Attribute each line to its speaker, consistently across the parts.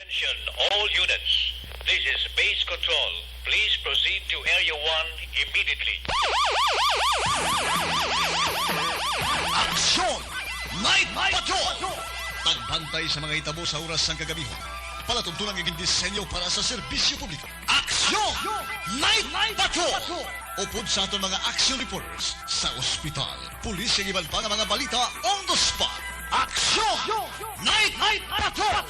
Speaker 1: Attention all units. This is base control. Please proceed to Area 1 immediately.
Speaker 2: Aksyon! Night Patrol! Tagbantay sa mga hitabo sa oras ng kagabihan. Palatuntunan ng disenyo para sa serbisyo publiko. Aksyon! Night Patrol! Upod sa aton mga action reporters sa ospital, pulis ang iban pa ng mga balita on the spot. Aksyon! Night Patrol!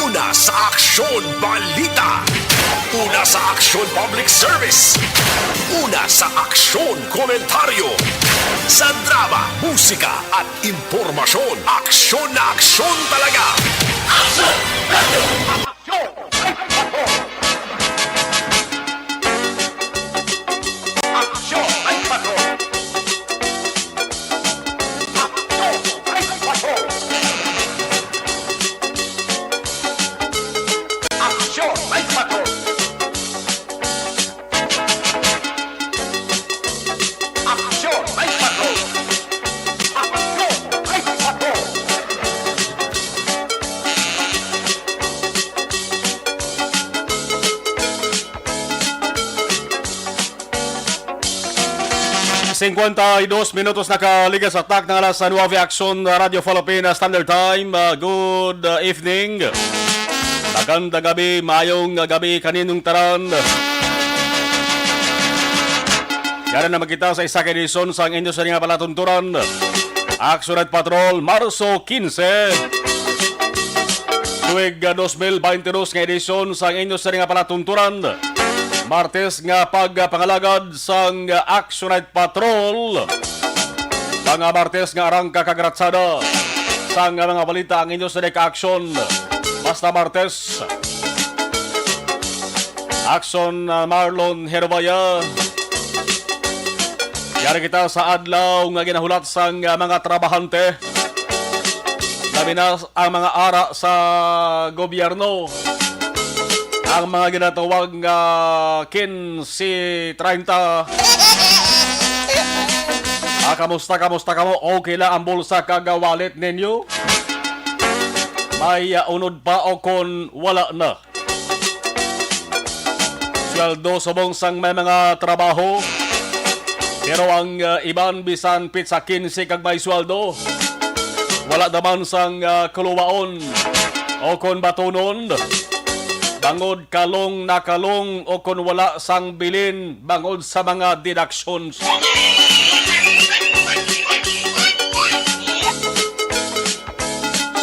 Speaker 3: Una sa Aksyon Balita. Una sa Aksyon Public Service. Una sa Aksyon Komentaryo. Sa drama, musika at impormasyon. Aksyon na aksyon talaga. Aksyon! Aksyon! Aksyon! Aksyon!
Speaker 4: Dos minutos nakaligas sa attack ng alas 9 Aksyon Radio Philippines Standard Time. Good evening. Magandang gabi, mayong gabi kaninong taran. Yan na magkita sa isa edisyon sa inyo sa nga palatunturan. Aksyon at Patrol, Marso 15. Tuwig 2022 nga edisyon sa inyo sa nga palatunturan. Martes nga pagpangalagad sang Action Night Patrol. Mga Martes nga arang kakagratsada sang mga balita ang inyo sa action. Basta Martes. Action Marlon Herbaya. Yari kita sa adlaw nga ginahulat sang mga trabahante. Labi na ang mga ara sa gobyerno. Ang mga ginatawag nga 15-30. Kamusta kamo? Okay lang ang bulsa kagawalit ninyo? May unod pa o kon wala na? Sweldo subong sang may mga trabaho. Pero ang iban bisan pizza 15 kag may sweldo. Wala naman sang kuluwaon o kon batunon. Bangod kalong nakalong o kung wala sang bilin bangod sa mga deductions.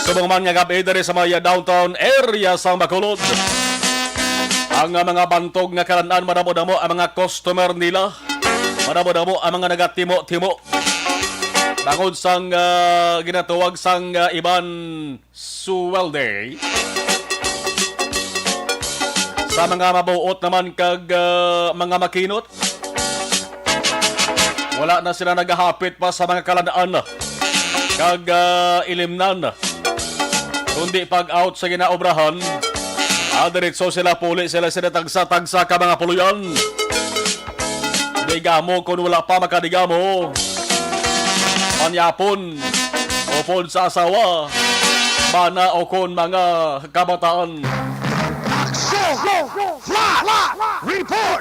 Speaker 4: Subong man nga gabi dere sa mga downtown area sa Bacolod. Ang mga bantog nga kalanaan madamo-damo ang mga customer nila. Madamo-damo ang mga nagatimo-timo. Bangod sang ginatawag sang iban swelday. Sa mga mabuot naman kag mga makinot, wala na sila naghahapit pa sa mga kalanaan kag ilimnan. Kundi pag out sa ginaobrahan, diretso sila puli sila tagsa-tagsa ka mga puluyan. Digamo kung wala pa makadigamo. Panyapon o pon sa asawa, bana o kon mga kabataan.
Speaker 3: Report!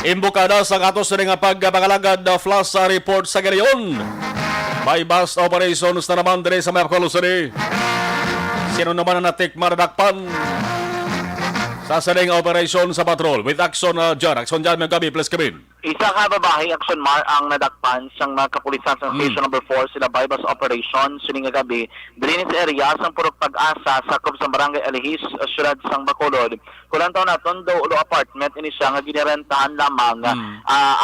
Speaker 4: Imbukada sa atos nga pagpangalagad na flash report sa gayon. May bus operations na naman dire sa Bacolod City. Sino naman na natikmar dakpan sa saring operation sa patrol with Action dyan. Action dyan, mga gabi, please come in.
Speaker 5: Isa ka babae, Action Mar, ang nadakpan siyang mga kapulisan sa Station Number 4 sila bypass operation sining nga gabi. Dili sa area sang Purok Pag-asa sakop sa Barangay Alihis, syudad sang Bacolod. Kulang taon naton do ulo apartment ini siya nga ginirentahan lamang.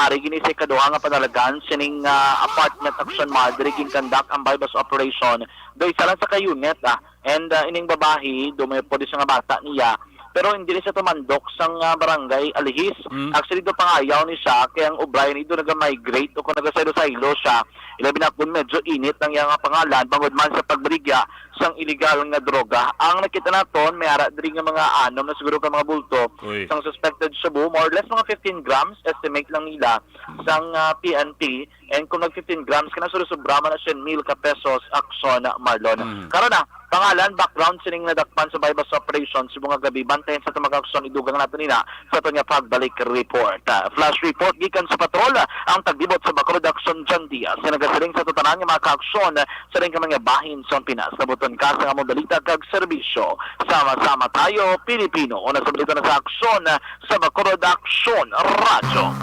Speaker 5: Ari gini sa kaduha nga panalagan sining apartment, Action Mar, diri ginkandak ang bypass operation. Do isa lang sa ka-unit and ining babae do may pwede siya nga bata niya. Pero hindi rin siya tumandok sang barangay Alihis. Actually, do pangayaw ni siya, kaya ang O'Brien ito nag-migrate o kung nag-saylo siya. Ilabi na kung medyo init ng iyang pangalan, bangod man sa pagbrigya sang illegal nga droga. Ang nakita naton, may ara din nga mga anom na siguro ka mga bulto. Sang suspected shabu, more or less mga 15 grams, estimate lang nila, sang PNP. And kung nag-15 grams, kinasulusubra man na siya 1,000 pesos, Action Marlon. Karon na, pangalan, background sining nadakpan sa bypass operation sa mga gabi, bantayan sa tamang aksyon, idugang natin nila sa ito niya pagbalik report. Flash report, gikan sa patrol, ang tagdibot sa Bacolod Action John Diaz. Sinagasiling sa tutanan ng mga ka-aksyon sa rin kamang bahin sa Pinas. Nabuton ka sa among balita kag serbisyo. Sama-sama tayo, Pilipino. Una sa balita na sa aksyon sa Bacolod Action Radio.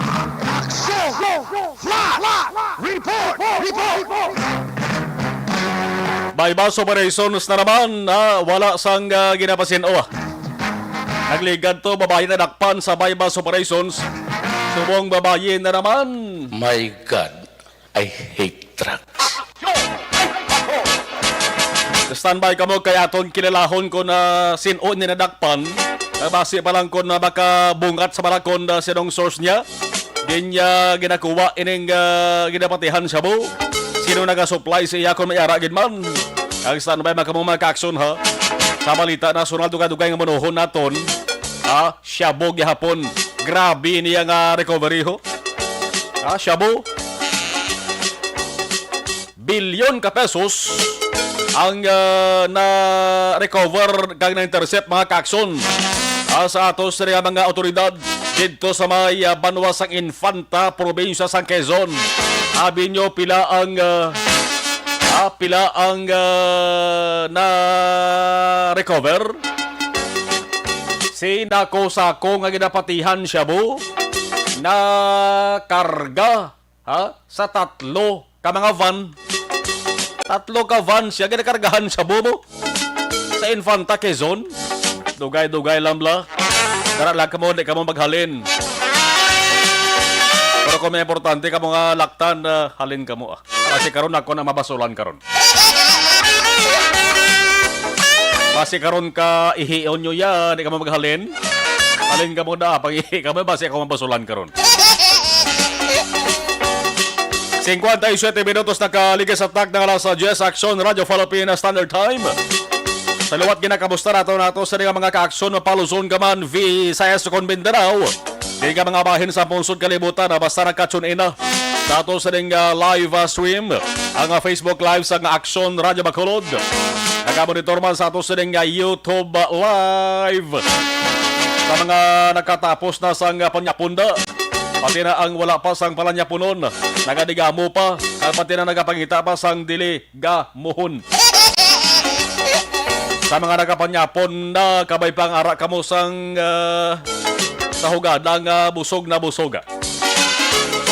Speaker 4: Bypass operations na naman, wala sang ginapasin o. Nagligad to, babae na dakpan sa bypass operations. Subong babae na naman.
Speaker 3: My God, I hate drugs.
Speaker 4: Standby ka mo kaya aton kilalahon ko na sino ni nadakpan. Base pa lang ko na baka bungat sa balakon na sinong source niya. Din niya ginakuha ining ginapatihan siya mo. Sino nag-supply sa iya kung may aragin man. Ang standby mga ka-aksyon ha. Sa balita nasyonal dugay nga manuhon naton. Shabu gihapon. Grabe niya nga recovery ho. Shabu. Bilyon ka pesos ang na-recover kag na-intercept mga ka-aksyon sa atos sa mga otoridad dito sa may Banwasang Infanta, probinsya sang Quezon. Abi nyo pila ang na-recover. Si Nako-Sako nga ginapatihan siya mo na karga sa 3 ka mga van. 3 ka van siya ginakargahan siya mo sa Infanta, Quezon. Dugay-dugay lang bla. Dara lang ka mo, di ka mo maghalin. Pero kung may importante ka mo nga laktan, halin ka mo. Kasi karon ako na mabasulan karon. Basi karon ka ihiyon nyo yan, di ka mo maghalin. Halin ka mo na, pag ihi ka mo, basi ako mabasulan karon. 57 minutos nakaligas sa tag ng alas 10 Action Radio Philippines Standard Time. Sa luwat ginakamusta nato sa mga ka-aksyon na paluzon gaman Visayas kon Mindanao. Di ka mga bahin sa punsod kalibutan na basta nagka-tune in na. Sa ato sa live stream ang Facebook Live sa Action Radio Bacolod. Nakamonitor man sa ato sa YouTube Live. Sa mga nakatapos na sang panyapunda. Pati na ang wala pa sang palanyapunon. Nagadigamo pa. Pati na nagapangita pa sang dili gamuhon. Sa mga nagapanyapon na kabay pang ara kamo sang sa hugadang busog na busoga.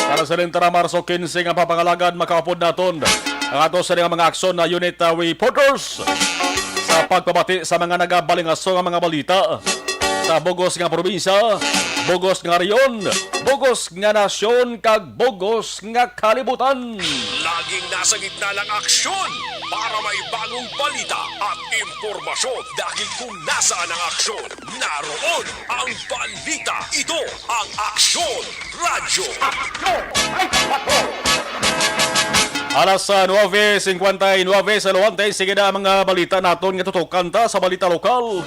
Speaker 4: Para sa lintara Marso 15 ang papangalagan makaupod naton ang ato sa mga aksyon na unit reporters sa pagpabati sa mga nagabalingaso ng mga balita sa bugos nga probinsya, bugos nga reyon, bugos nga nasyon, kag bugos nga kalibutan.
Speaker 3: Laging nasa gitna ng aksyon para may bagong balita at impormasyon. Dahil kung nasaan ang aksyon, naroon ang balita. Ito ang Aksyon Radio.
Speaker 4: Alas 9:59 sa Luante, sige na mga balita naton nga tutukan ta sa balita lokal.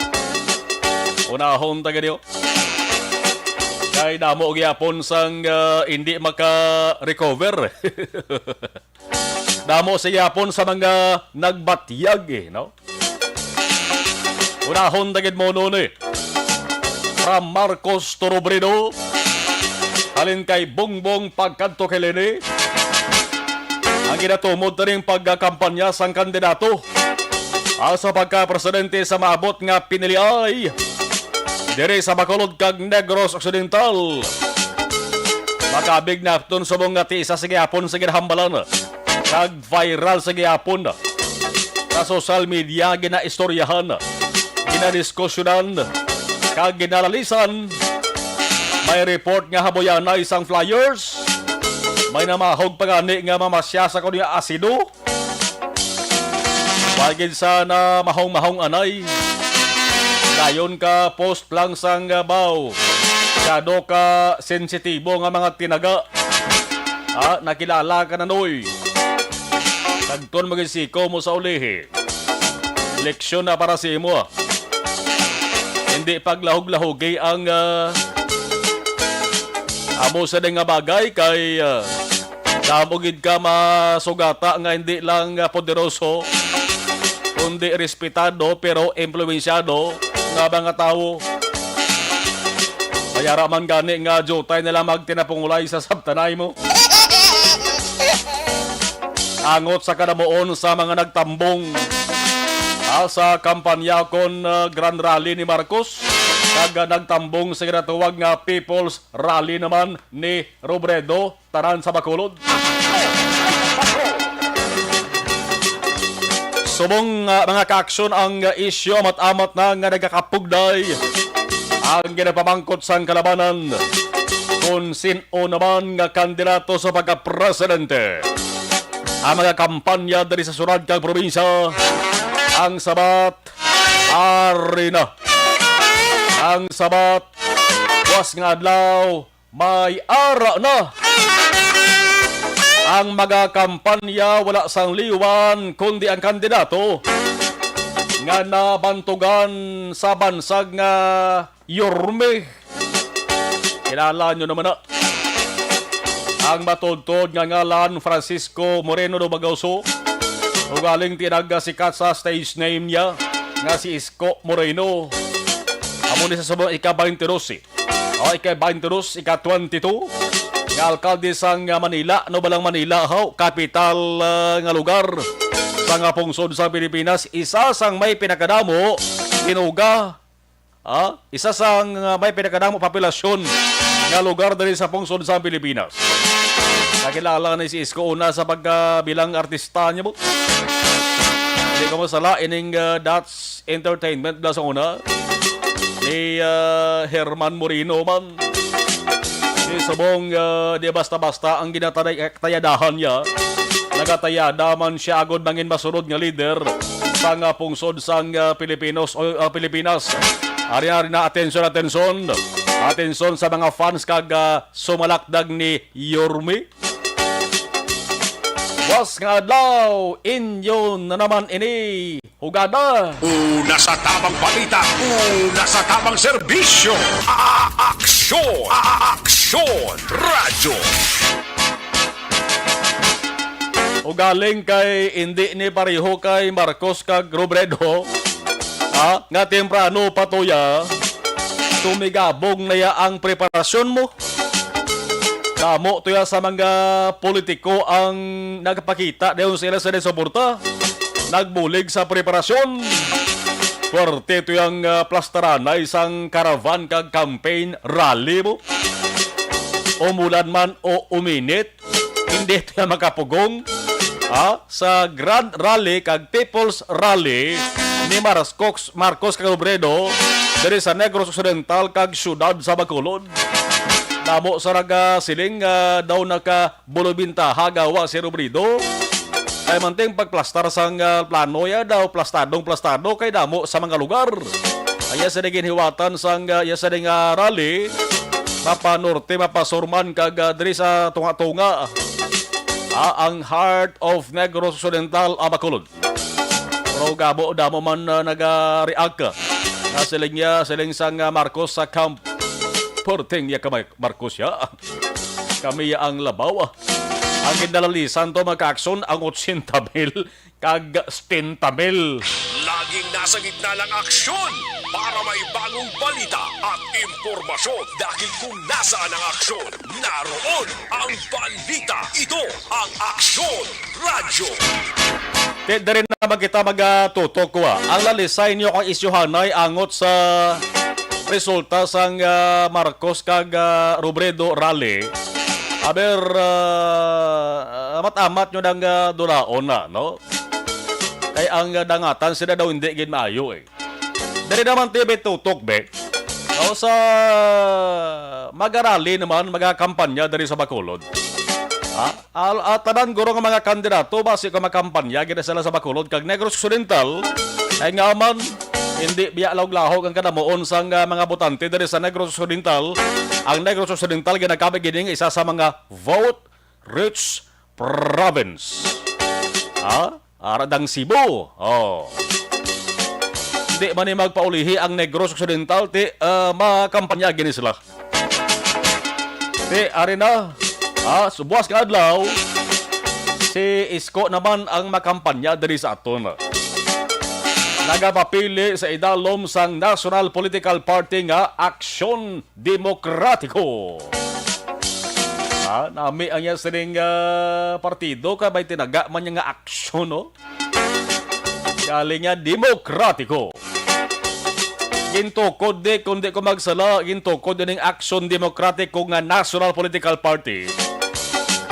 Speaker 4: Unahon taga niyo. Kay damo gyapon sang hindi maka-recover. Damo sa yapon sa mga nagbatyag no? Unahon tagid mo noon From Marcos Torobredo halin kay Bongbong pagkanto kay Lene. Ang ginatumod na rin pagkakampanya sang kandidato sa pagka-presidente sa maabot nga pinili ay dire sa Bacolod kag Negros Occidental. Makabig na ton subong nga ti isa sa gihapon sa ginahambalan. Kag viral sa gihapon. Sa social media ginaistoryahan. Ginadiskusyonan. Kag ginalalisan. May report nga haboyan na isang flyers. May namahog pagani nga mamasya sa kunya asido. Bagid sa na mahong-mahong anay. Dayon ka post lang sang baw. Kado ka sensitibo nga mga tinaga. Nakilala ka na noy. Tagton magisiko mo sa ulihi. Leksyon na para sa imo. Hindi paglahog-lahogi ang amo sa nga bagay kay damogid ka masugata nga hindi lang poderoso kundi respetado pero impluwensyado nga mga tao. Mayara man gani nga jotay nila magtinapungulay sa sabtanay mo. Angot sa kanamuon sa mga nagtambong sa kampanya kon Grand Rally ni Marcos. Kaga nagtambong sa ginatawag nga People's Rally naman ni Robredo, tanan sa Bacolod. Subong mga kaaksyon ang isyo amat-amat na nga nagkakapugday ang ginapamangkot sang kalabanan kung sino naman nga kandidato sa pagka-presidente. Ang mga kampanya dari sa surad kang probinsya ang sabat arena. Ang sabat was nga adlaw may ara na. Ang mga kampanya wala sang liwan kundi ang kandidato nga nabantugan sa bansag nga Yorme. Kilala nyo naman na. Ang matudtod nga ngalan Francisco Moreno do Bagauso. O galing tinagasikat sa stage name niya nga si Isko Moreno. Amo ni sa subong ika-22. O ika-22, ika-22. Nga alkalde sang Manila, no balang Manila, kapital nga lugar sa nga pungsod sa Pilipinas. Isa sang may pinakadamo, inuga. Isa sang may pinakadamo populasyon nga lugar dali sa pungsod sa Pilipinas. Nakilala na si Isko una sa pagbilang artista niya mo. Hindi ko masala, ining That's Entertainment na sa una. Ni Herman Moreno man. Ni subong di basta-basta ang ginatayadahan niya. Nagatayada man siya agad mangin masunod nga leader sa nga pungsod sang Pilipinas. Ari-ari na atensyon. Atensyon sa mga fans kag sumalakdag ni Yorme. Was nga adlaw, inyo na naman ini hugada.
Speaker 3: Una sa tamang balita, una sa tamang serbisyo. Aksyon! Aksyon! Radyo!
Speaker 4: Ugaling kay hindi ni pareho kay Marcos kag Robredo. Nga temprano patuya, tumigabong na ya ang preparasyon mo. Kamo tuya sa mga politiko ang nagpakita dayon sila sa suporta. Nagbulig sa preparasyon. Fuerte tuyang plastaran na isang caravan kag campaign rally mo. Umulan man o uminit, hindi tuya makapugong sa Grand Rally kag People's Rally ni Marcos kag Robredo dari sa Negros Occidental kag syudad sa Bacolod. Namo sa raga siling daw naka bulubinta hagawa si Robredo. Ay manting pagplastar sang plano ya daw plastado kay damo sa mga lugar. Aya sa digin hiwatan sang ya sa ding rally mapa norte mapa surman kag diri sa tunga-tunga. Ang Heart of Negros Occidental Bacolod. Pero gabo damo man naga-react ka. Siling sang Marcos sa camp. Porting ya kamay Marcos ya. Kami ya ang labaw. Ang kinalalisan to magkakson ang 80,000 kag 70,000.
Speaker 3: Laging nasa gitna ng aksyon para may bagong balita at impormasyon dahil kung nasaan ang aksyon, naroon ang balita. Ito ang Aksyon Radyo.
Speaker 4: Dari na kita magtutok ko. Ang lalisay niyo kang isyuhanay angot sa resulta sang Marcos kag Robredo rally. Aber amat-amat nyo nang dulaon na, no? Kay ang dangatan sila daw hindi gin maayo eh. Dari naman TV tutok be. O sa mag-arali naman, magakampanya dari sa Bacolod. Tanan guro nga mga kandidato basi ka makampanya gina sila sa Bacolod kag Negros Occidental ay nga man hindi biya lawg-lahog ang kanamuon sang mga botante dari sa Negros Occidental. Ang Negros Occidental ginakabi gining isa sa mga vote-rich province. Aradang Cebu. Oh. Hindi man ni magpaulihi ang Negros Occidental ti makampanya gini sila. Ti ari na subuas ka adlaw si Isko naman ang makampanya diri sa aton. Nagapapili sa idalom sang National Political Party nga Aksyon Demokratiko. Nami ang yan sining partido ka ba'y tinaga man nga aksyon, no? Galing nga demokratiko. Gintukod di, kundi ko magsala, gintukod din ng Aksyon Demokratiko nga National Political Party.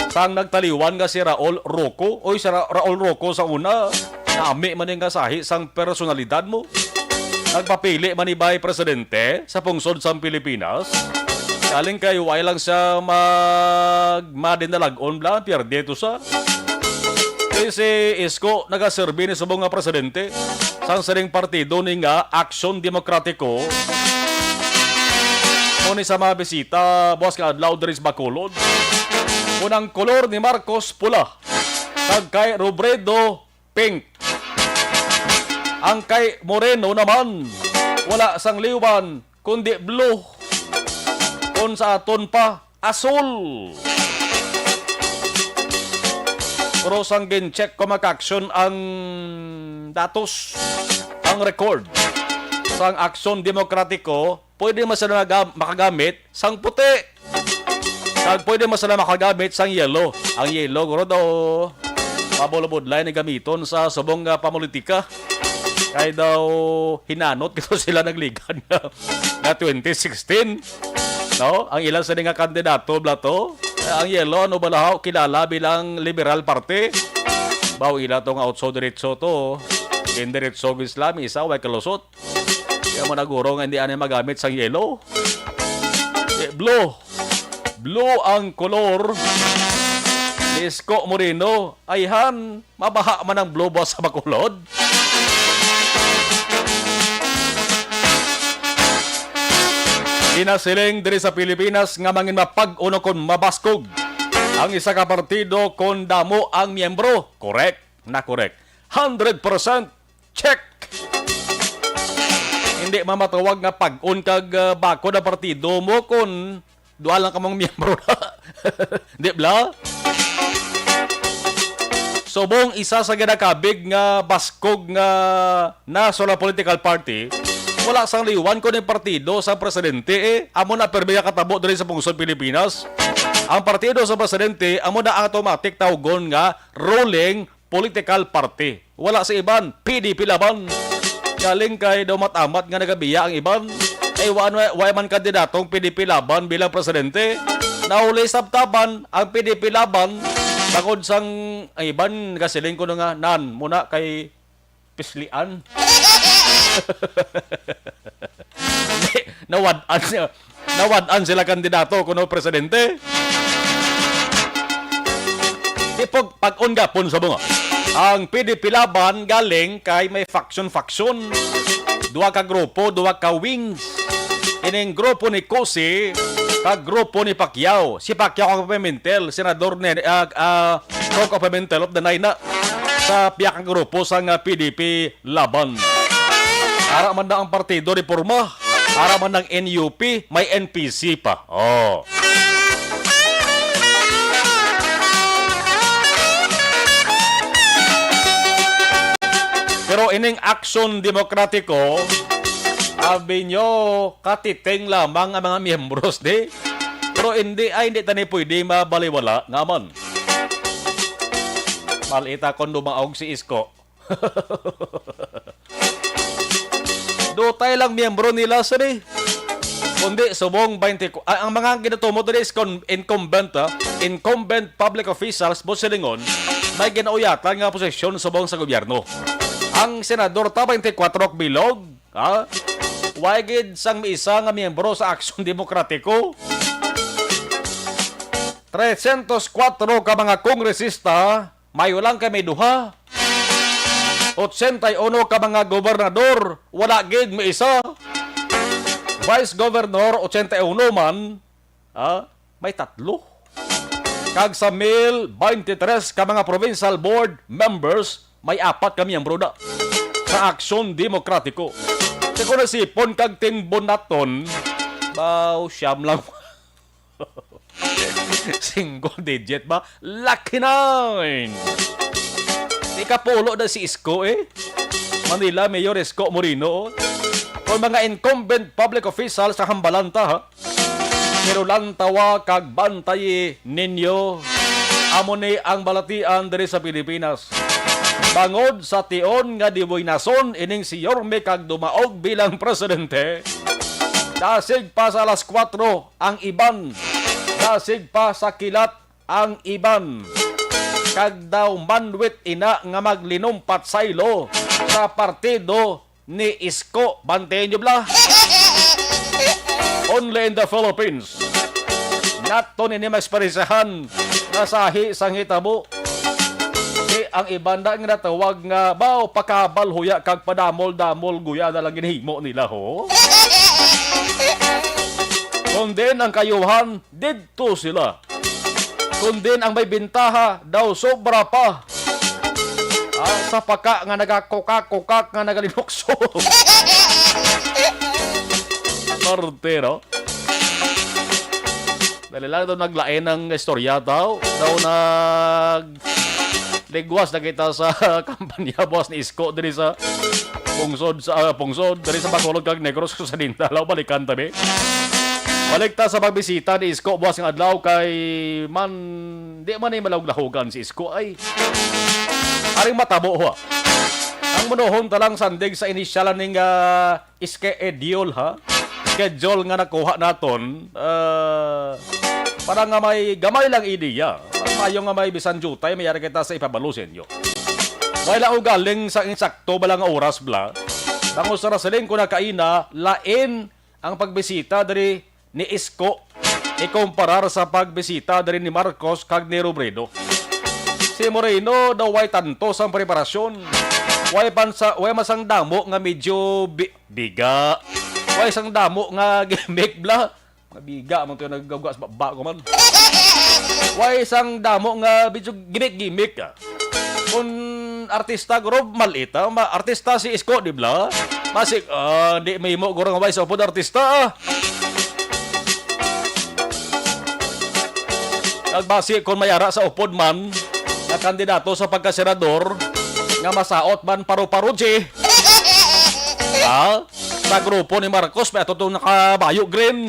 Speaker 4: Sang nagtaliwan nga si Raul Roco, o si Raul Roco sa una, nami man yung kasahi sang personalidad mo. Nagpapili man ni Bay Presidente sa pungsod sa Pilipinas. Galing kayo ay lang siya madinalagon bla, pierde to sa. Si Isko nagaserbi ni subong nga presidente sang saring partido ni nga Aksyon Demokratiko. Muni sa mga bisita, boss ka adlaw diri sa Bacolod. Unang kolor ni Marcos pula. Kag kay Robredo pink. Ang kay Moreno naman wala sang liwan kundi blue. Kung sa aton pa asul. Pero sang gin-check ko maka-aksyon ang datos, ang record sang Aksyon Demokratiko, pwede mo sila makagamit sang puti. Kag pwede mo sila makagamit sang yellow. Ang yellow, guro daw, pabulabudlay na gamiton sa subong pamulitika. Kaya daw hinanot kito sila nagligan na 2016. No? Ang ilan sa nga kandidato, blato. Ang yellow, ano balahaw, kilala bilang Liberal Party. Baw ila tong outso diretso to. Indiretso Islami, isa, way kalusot. Kaya mo naguro nga hindi anay magamit sang yellow. Blue. Blue ang kolor. Isko Moreno. Ayhan, mabaha man ang blue boss sa Bacolod. Inasiling diri sa Pilipinas nga mangin mapag-uno kon mabaskog ang isa ka partido kon damo ang miyembro. Correct na correct. 100% check. Hindi mamatawag nga pag-un kag bako na partido mo kon duha lang ka mong miyembro na. Di bla? Subong isa sa ginakabig nga baskog nga National Political Party. Wala sang liwan ko ng partido sa presidente amo na perbeya katabo diri sa pungsod Pilipinas. Ang partido sa presidente amo na automatic tawgon nga ruling political party. Wala sa iban, PDP laban. Galing kay daw matamat nga nagabiya ang iban. Ay way man kandidatong PDP laban bilang presidente. Nauli sabtaban ang PDP laban bakod sang ang iban gasiling ko nga nan muna kay pislian. Nawadan sila kandidato kuno presidente. Ipog pag-on gapon sa bunga. Ang PDP laban galing kay may faction. Duha ka grupo, duha ka wings. Ining grupo ni Cosi, kag grupo ni Pacquiao. Si Pacquiao ang Pimentel, senador ni Coco Pimentel of the Naina sa piyakang grupo sa PDP laban. Ara man na ang partido ni Porma. Ara man ng NUP, may NPC pa. Oh. Pero ining Aksyon Demokratiko, sabi nyo, katiting lamang ang mga miyembros di. Pero hindi tani pwede mabaliwala naman. Malita kung dumaog si Isko. Dutay lang miyembro nila sari. kundi subong 20 ang mga ginatumo diri is incumbent public officials mo silingon may ginauyatan nga posisyon subong sa gobyerno. Ang senador ta 24 bilog, way gid sang miisa nga miyembro sa Aksyon Demokratiko. 304 ka mga kongresista, mayo lang kay may duha. 81 ka mga gobernador, wala gid miisa. Vice Governor 81 man, may 3. Kag sa 23 ka mga provincial board members, may 4 ka miyembro na sa Aksyon Demokratiko. Kasi kung nasipon kag tinbon naton, siyam lang. Single digit ba? Lucky 9! Ikapulo na si Isko Manila Mayor Isko Moreno. Kung mga incumbent public officials sa hambalanta pero lang tawa kag bantay ninyo amo ni ang balatian diri sa Pilipinas. Bangod sa tion nga diboy nason ining si Yorme kag dumaog bilang presidente. Dasig pa sa alas 4 ang iban. Dasig pa sa kilat ang iban. Kag daw manwit ina nga maglinumpat saylo sa partido ni Isko. Bantayan nyo bla. Only in the Philippines. Nato ni maesparisahan na sahi sang hitabo. Ang ibanda nga natawag nga pakabal huya kag padamol-damol guya na lang ginhimo nila Kung din ang kayuhan, didto sila. Kung din ang may bintaha, daw sobra pa. Sa paka nga nagakukak-kukak nga nagalinukso. Martero. Dali lang daw naglain ng istorya daw. Daw ligwas na kita sa kampanya boss ni Isko diri sa Pungsod diri sa Bacolod kag Negros sa Nintalaw balikan tabi. Balik ta sa pagbisita ni Isko boss ng adlaw kay di man ay malawlahogan si Isko ay aring matabo Ang monohon talang sandig sa initial ning schedule schedule nga nakuha naton para nga may gamay lang ideya. Mayo nga may bisan jutay mayari kita sa ipabalo sa inyo. Wala o galing sa insakto balang oras bla. Bango sa rasaling ko na kaina lain ang pagbisita dari ni Isko ikumparar sa pagbisita dari ni Marcos kag ni Robredo. Si Moreno daw way tanto sa preparasyon. Way masang damo nga medyo biga. Way sang damo nga gimmick bla. Mabiga man to naggagawa sa baba ko man. Way sang damo nga medyo gimmick Kung artista guro malita, artista si Isko di bla. Masik di may mo guro nga way sa upod artista. Nagbasi kung mayara sa upod man na kandidato sa pagkasenador nga masaot man paru-paruji. Sa grupo ni Marcos may atutong nakabayo green.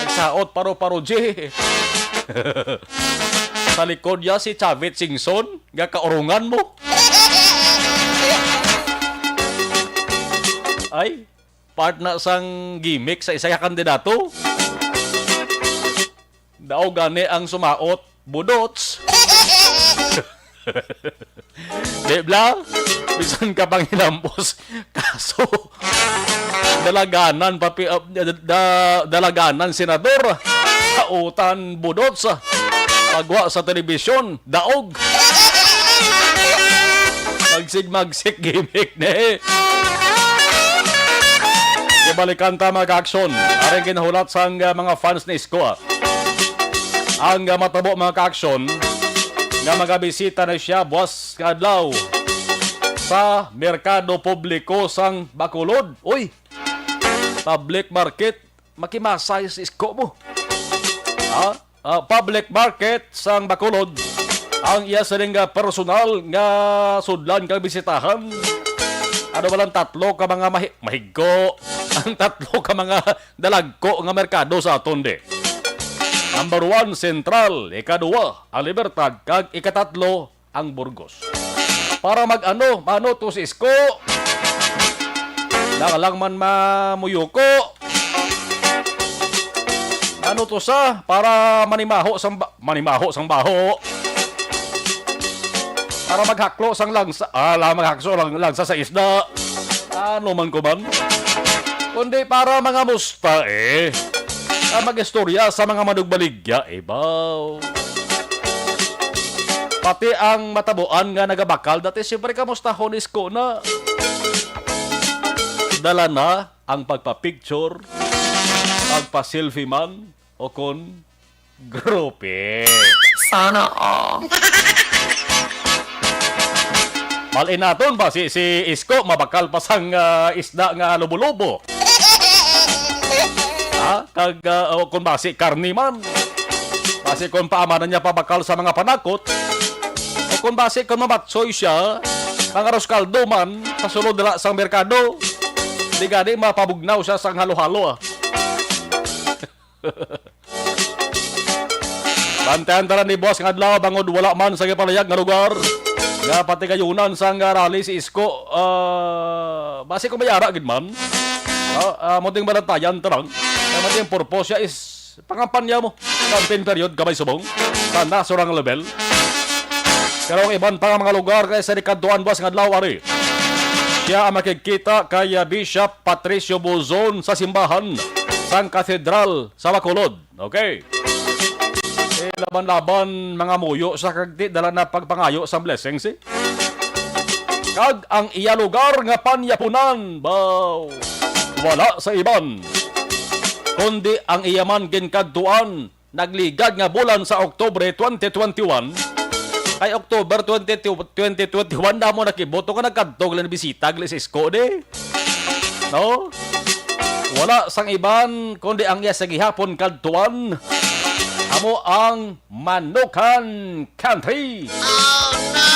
Speaker 4: Nagsaot paru-paruji. Sa likod niya si Chavit Singson nga kaurungan mo. Ay, part na sang gimmick sa isang kandidato. Daw gani ang sumaot budots. Di bla? Bisan ka pang hinampos. Kaso, dalaganan senador. Kautan budots. Pagwa sa telebisyon, daog. Magsig gimmick ne. Ibalikan ta mag-aksyon. Aring kinahulat sa mga fans ni Isko. Ang matabo mga ka-aksyon nga magabisita na siya buwas kadlaw sa merkado publiko sang Bacolod. Uy, public market, makimasay si Isko mo. Public market sang Bacolod ang iya sining personal nga sudlan kang bisitahan. Ano ba lang 3 ka mga mahigko ang 3 ka mga dalagko nga merkado sa aton de. Number 1, Central. Ika-2, ang Libertad. Kag ika-3, ang Burgos. Para mano to si Isko. Nakalang man mamuyuko. Ano to sa? Para manimaho sang baho. Para maghaklo sang langsa. Maghakso langsa sa isda. Ano man ko man? Kundi para mga musta mag-istorya sa mga manugbaligya, baw. Pati ang matabuan nga nagabakal, dati siyempre kamustahon isko na. Dala na ang pagpa-picture, pagpa-selfie man, o kon grupe.
Speaker 6: Sana all.
Speaker 4: Malin naton ba si Isko mabakal pa sang isda nga lubo-lubo. Kag kung basi karni man. Basi kung paamanan niya pabakal sa mga panakot. O kung basi kung mamatsoy siya, mga roskaldo man, kasunod nila sang merkado. Di gani mapabugnaw siya sang halo-halo. Bantayan tara ni boss nga adlaw bangod wala man sa gipalayag nga lugar. Nga pati kayunan sang rally si Isko basi ko mayara gid man. Munting balantayan tarang. Ang purpose is pangampanya mo. Campaign period kamay subong sa nasurang level. Pero ang iban pa mga lugar kay sa Ricardoan boss nga adlaw ari. Siya ang makikita kay Bishop Patricio Bozon sa simbahan sang Katedral sa Bacolod. Okay. Laban-laban mga muyo sa kagdi dala na pagpangayo sa blessings Kag ang iya lugar nga panyapunan, baw. Wala sa iban. Kundi ang iya man ginkadtuan nagligad nga bulan sa Oktubre 2021. Kay October 2021 na mo nakiboto ka nagkadtog lang bisita glis Isko de. No? Wala sang iban kundi ang iya sa gihapon kadtuan. Amo ang Manukan Country.
Speaker 6: Oh no!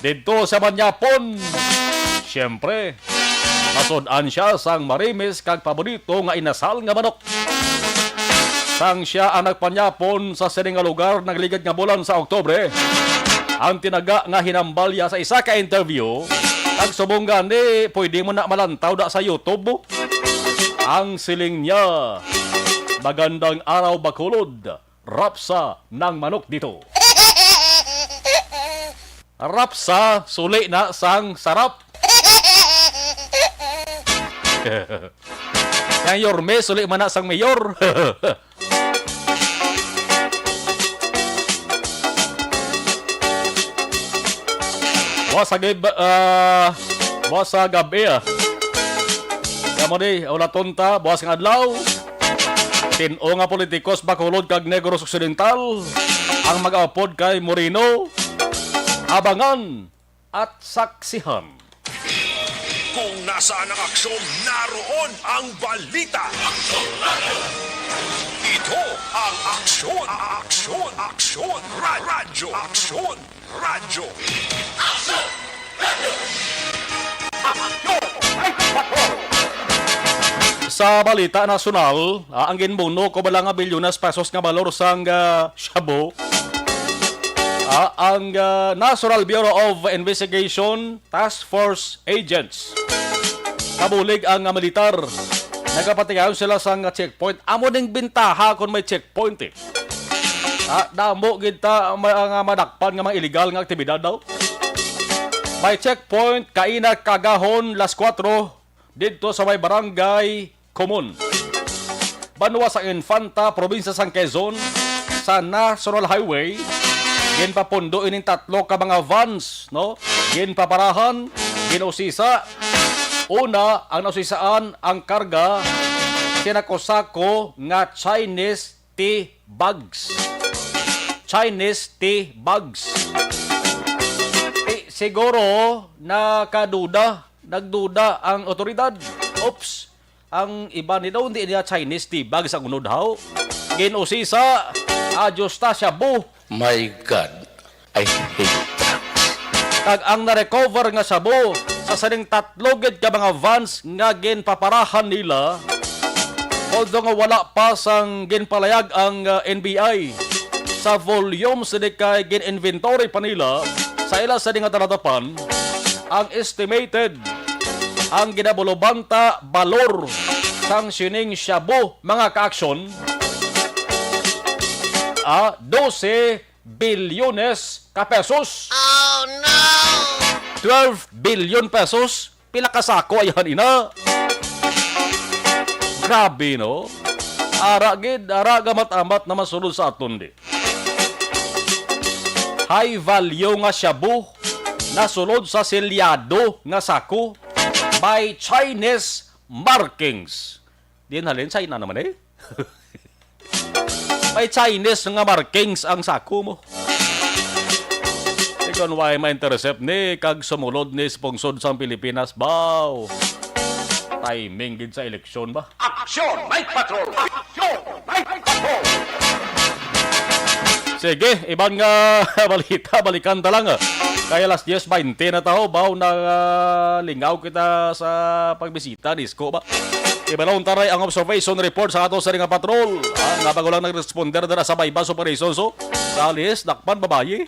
Speaker 4: Dito sa Manyapon, siyempre, masod-an siya sang marimis kag paborito nga inasal nga manok. Sang siya ang nagpanyapon sa sining nga lugar nagligad nga bulan sa Oktubre, ang tinaga nga hinambalya sa isa ka interview, kag subong gani, pwede mo na malantaw da sa YouTube. Ang siling niya, magandang araw Bacolod, rapsa ng manok dito. Rapsa, suli na sang sarap. Yang yorme, suli man na sang mayor. Buwas sa gabi Kamo di, wala tonta, buwas ng adlaw. Tino nga politikos Bacolod kag Negros Occidental ang mag-aupod kay Moreno. Abangan at saksihan.
Speaker 3: Kung nasaan ang aksyon, naroon ang balita. Ito ang aksyon. Aksyon. Radyo. Aksyon. Radyo.
Speaker 4: Sa balita nasyonal, ang ginbuno ko bala nga bilyonas pesos nga balor sang shabu. Ang National Bureau of Investigation Task Force Agents. Kabulig ang militar. Nagapatigayon sila sang checkpoint. Amo ning bintaha kung may checkpoint Damo kita mga madakpan nga mga illegal nga aktibidad daw. May checkpoint kaina kagahon las 4 dito sa may barangay Common. Banwa sa Infanta, probinsya sang Quezon, sa National Highway, ginpapundo ining 3 ka mga vans, no? Ginpaparahan, ginusisa. Una, ang nausisaan ang karga, sinakosako nga Chinese tea bags. Chinese tea bags. Siguro, nagduda ang otoridad. Oops! Ang iba nila, hindi niya Chinese tea bags ang unod haw. Ginusisa, ajusta siya bu.
Speaker 7: My God, I hate drugs.
Speaker 4: Kag ang na-recover nga sabu sa saning 3 gid ka mga vans nga ginpaparahan nila. Although nga wala pa sang ginpalayag ang NBI sa volume sa kay gin-inventory pa nila sa ila sa nga taratapan, ang estimated ang ginabulobanta balor sang sining shabu mga kaaksyon 12 bilyones ka pesos.
Speaker 6: Oh no!
Speaker 4: 12 billion pesos. Pila ka sako ayan ina. Grabe no. Ara gamat-amat na masulod sa aton di. High value nga shabu nasulod sa selyado nga sako by Chinese markings. Diyan halin China naman eh. May Chinese nga markings ang sako mo. Ikon why ma-intercept ni kag sumulod ni sponsor sa Pilipinas baw. Timing gid sa eleksyon ba?
Speaker 3: Aksyon! Night Patrol! Aksyon! Night Patrol!
Speaker 4: Sige, ibang balita, balikan ta lang. Kaya alas 10:20 na tao, baw na lingaw kita sa pagbisita ni Isko ba? Ibalong taray ang observation report sa ato sa ringa patrol. Nga bago lang nag-responder na sa bypass operations sa alis, dakpan babayi.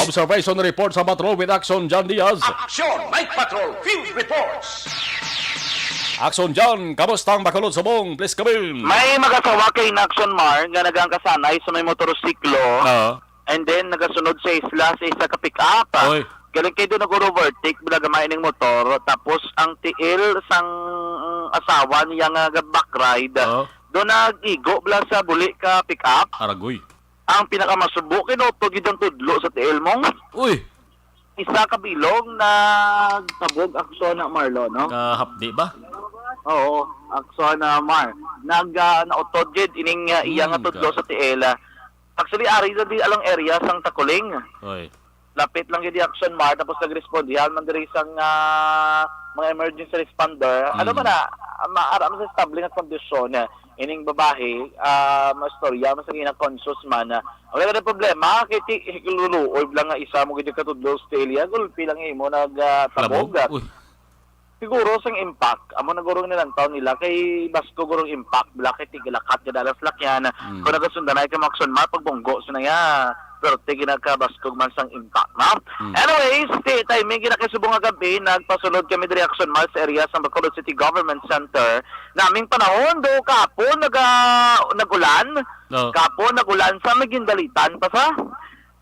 Speaker 4: Observation report sa patrol with Action John Diaz.
Speaker 3: Aksyon! Night Patrol! Field Reports!
Speaker 4: Action John, kamusta ang Bacolod Subong? Please come in.
Speaker 5: May magasawa kay Naxon Mar nga nagang kasanay sa may motorsiklo. And then nagasunod sa isla sa isa ka pick-up.
Speaker 4: Oy.
Speaker 5: Galing kayo doon nag-overtake bila gamay ng motor. Tapos ang tiil sang asawa niya nga back ride. Doon nag-igo bila sa buli ka pick-up.
Speaker 4: Aragoy.
Speaker 5: Ang pinakamasubo kinotog yun ang tudlo sa tiil mong.
Speaker 4: Uy,
Speaker 5: Isa kabilong na tabog akso na Marlo, no?
Speaker 4: kahapdi ba?
Speaker 5: Oo, akso na Mar. Nautod jid ining iya nga tudlo sa tiil. Actually, ari na di alang area sang Takuling.
Speaker 4: Oy.
Speaker 5: Lapit lang yung action Mar, tapos nag-respond yan, man diri sang mga emergency responder. Ano ba na, maara mo sa establing at kondisyon, ining babae, mastorya, masagina conscious man. Wala na problema, kiti hikululoy lang nga isa mo gito katudlo sa Australia, gulpi lang mo nagtabog.
Speaker 4: Uy.
Speaker 5: Siguro sang impact, amo na gurong nilang taon nila, kay Basko gurong impact, bila kay tigilakat, kadalas lakyan, kung nagasundan na ikaw makson ma, pagbonggo, so na nga, pero ginagkabaskog man sang impact na. Anyways, timing ginakisubong nga gabi, nagpasulod kami diri action mall sa area sa Bacolod City Government Center. Naming panahon do kapon nagulan. Kapon nagulan sa magindalitan pa sa.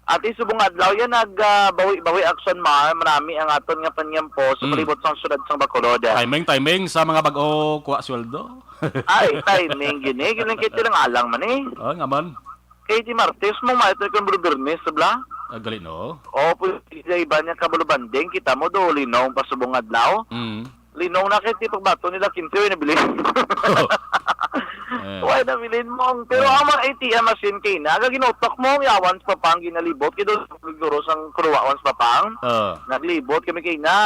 Speaker 5: At isubong adlaw yan nagbawi action mall, marami ang aton nga panyampo sa palibot sang syudad sang Bacolod.
Speaker 4: Timing sa mga bag-o kuha sweldo.
Speaker 5: Ay, timing gini, kiti lang alang man eh.
Speaker 4: Oh, nga man.
Speaker 5: Kay di Martes mo maitro kang Brudernes sabla.
Speaker 4: Galit no.
Speaker 5: O po iba niya kabulubanding kita mo do linaw pasubong adlaw. Linaw na kay pagbato nila 15 na bilhin. Why na bilhin mo? Pero ang mga ATM machine kay na ginotok mo yawan sa papang ginalibot kido siguro sang kruwawan sa papang. Naglibot kami kay na